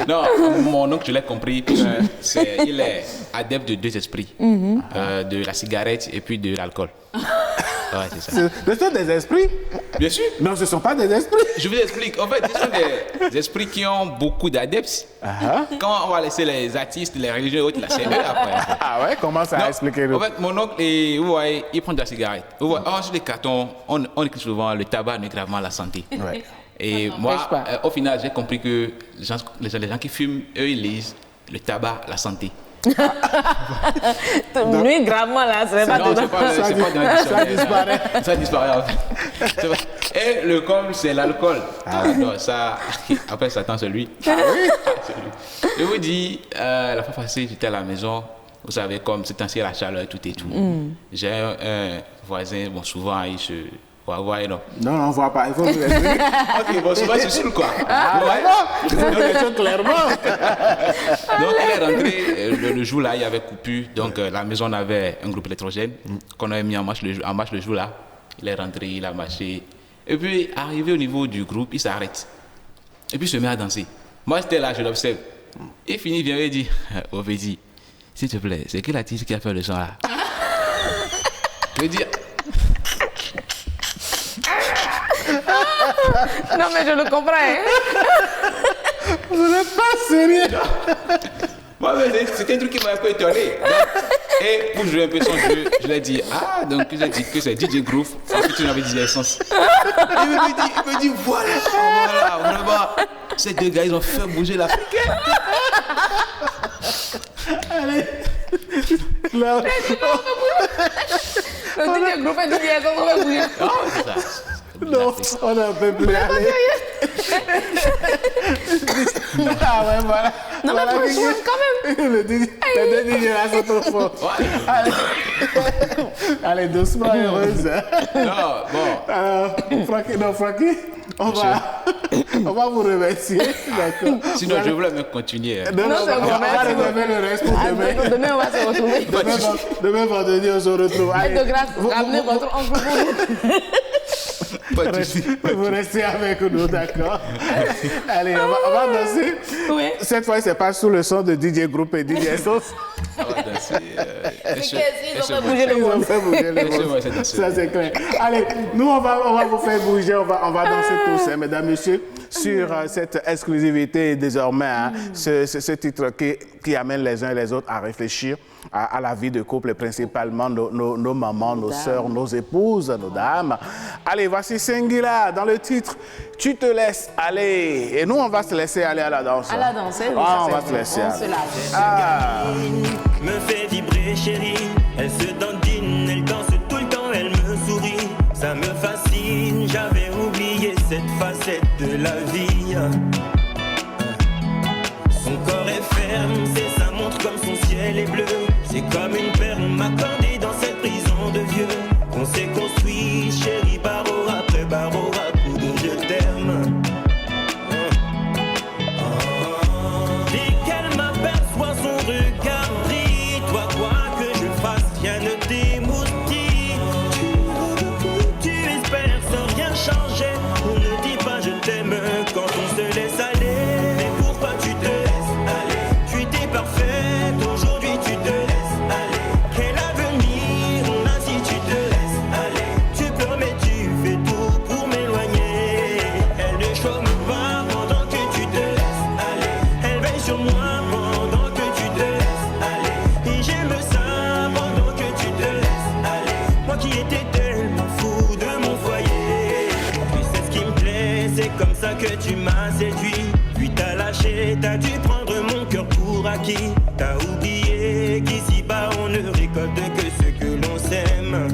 Non, mon oncle, je l'ai compris, il est adepte de 2 esprits, de la cigarette et puis de l'alcool. Ouais, c'est ça. Ce sont des esprits? Bien sûr. Non, ce ne sont pas des esprits. Je vous explique. En fait, ce sont des esprits qui ont beaucoup d'adeptes. Quand on va laisser les artistes, les religieux et autres, là, c'est eux après. Ah ouais? Comment ça a expliqué? En fait, mon oncle, vous voyez, il prend de la cigarette. Vous voyez, sur les cartons, on écrit souvent le tabac nuit gravement à la santé. Ouais. Et moi, au final, j'ai compris que les gens qui fument, eux, ils lisent le tabac, la santé. Nuit gravement là, c'est pas non, dedans. c'est pas dans le Ça disparaît. Ça disparaît. En fait. Et le comble, c'est l'alcool. Non, ça, après, ça attend celui. Ah oui? Je vous dis, la fois passée, j'étais à la maison. Vous savez, comme c'est ainsi la chaleur, tout et tout. J'ai un voisin, bon, souvent, il se. Ouais, non. Non, on ne voit pas. Il faut vous expliquer. Ok, bon, souvent, c'est sûr, quoi. Ouais. Non, clairement. Donc, il est rentré, le jour-là, il y avait coupure. Donc, la maison avait un groupe électrogène qu'on avait mis en marche le jour-là. Il est rentré, il a marché. Et puis, arrivé au niveau du groupe, il s'arrête. Et puis, il se met à danser. Moi, j'étais là, je l'observe. Il finit, il vient et dit, Obédi, s'il te plaît, c'est quel artiste qui a fait le son là? Je dis, Non, mais je le comprends. Hein? Vous n'êtes pas sérieux. moi, c'était un truc qui m'a un peu étonné. Donc, et pour jouer un peu son jeu, je lui ai dit, donc il a dit que c'est DJ Groove, en fait, tu m'avais dit Essence. Il me dit, voilà, vraiment, ces 2 gars, ils ont fait bouger l'Africain. Allez. Là. Le DJ Groove est DJ Essence, on va bouger. Oh, c'est ça. Non, on a un peu plus. Allez. Ah ouais, voilà. Non, voilà, mais franchement, quand même. Les 2 DJ là sont trop forts. Allez. Allez, doucement, heureuse. Non, bon. Alors, Francky, on va vous remercier. D'accord. Sinon, je voulais même continuer. Non, on va réserver le reste pour demain. Demain, on va se retrouver. Demain, vendredi, on se retrouve. Et de grâce, ramenez votre oncle pour vous. Vous restez avec nous, d'accord? Allez, on va danser. Oui. Cette fois, c'est pas sous le son de DJ Group et DJ Sauce. On va danser. Ils ont fait bouger le monde. Ça, c'est clair. Allez, nous, on va vous faire bouger. On va danser tous, hein, mesdames, messieurs, sur cette exclusivité désormais, hein, ce titre qui amène les uns et les autres à réfléchir à la vie de couple, et principalement nos mamans, nos sœurs, nos épouses, nos dames. Allez, voici Singila dans le titre « Tu te laisses aller ». Et nous, on va se laisser aller à la danse. À la danse, oui. On va se laisser aller. Me fait vibrer, chérie. Elle se dandine, elle danse tout le temps, elle me sourit. Ça me fascine, j'avais oublié cette facette de la vie. Son corps est ferme, c'est sa montre comme son ciel est bleu. C'est comme une perle accordée dans cette prison de vieux. On s'est construit, chérie, barreau après barreau, à coups de je t'aime. m'as séduit, puis t'as lâché, t'as dû prendre mon cœur pour acquis. T'as oublié qu'ici-bas on ne récolte que ce que l'on sème.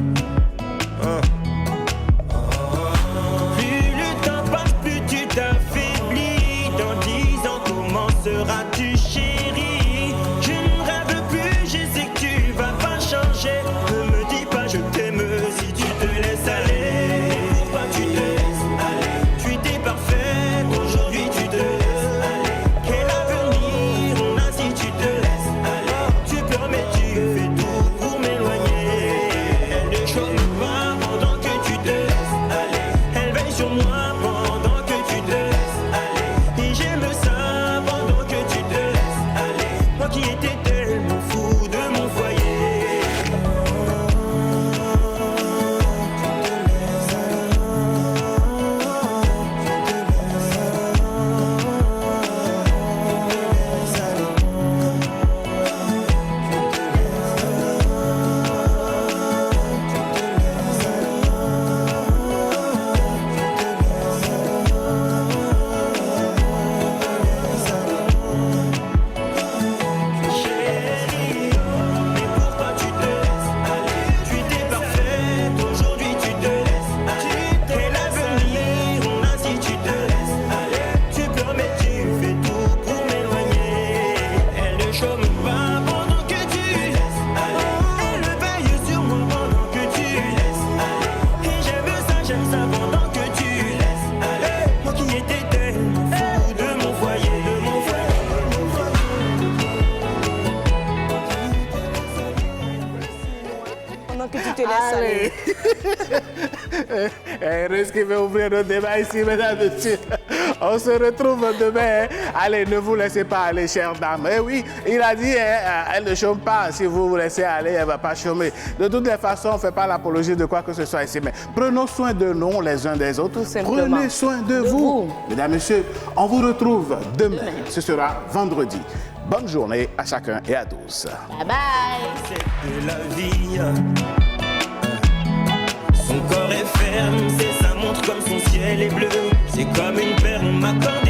Plus le temps passe, plus tu t'affaiblis. Dans 10 ans, comment seras-tu, chérie? Je ne rêve plus, je sais que tu vas pas changer. Ne me dis pas je t'aime si tu te laisses aller. Pourquoi tu te laisses aller? Tu étais parfaite, aujourd'hui tu te laisses aller. Quel avenir on a si tu te laisses aller? Tu pleures mais tu fais tout pour m'éloigner. Elle ne chôme pas pendant que tu te laisses aller. Elle veille sur moi pendant que tu te laisses aller. Et j'aime ça pendant que tu te laisses aller. Moi qui étais tellement fou de mon foyer. Que tu te laisses aller. Heureuse qui va ouvrir le débat ici, mesdames et messieurs. On se retrouve demain. Allez, ne vous laissez pas aller, chères dames. Eh oui, il a dit, elle ne chôme pas. Si vous vous laissez aller, elle ne va pas chômer. De toutes les façons, on ne fait pas l'apologie de quoi que ce soit ici. Mais prenons soin de nous, les uns des autres. Prenez soin de vous. Mesdames et messieurs, on vous retrouve demain. Ce sera vendredi. Bonne journée à chacun et à tous. Bye bye. C'est de la vie. Son corps est ferme, c'est sa montre comme son ciel est bleu. C'est comme une perle, on m'accorde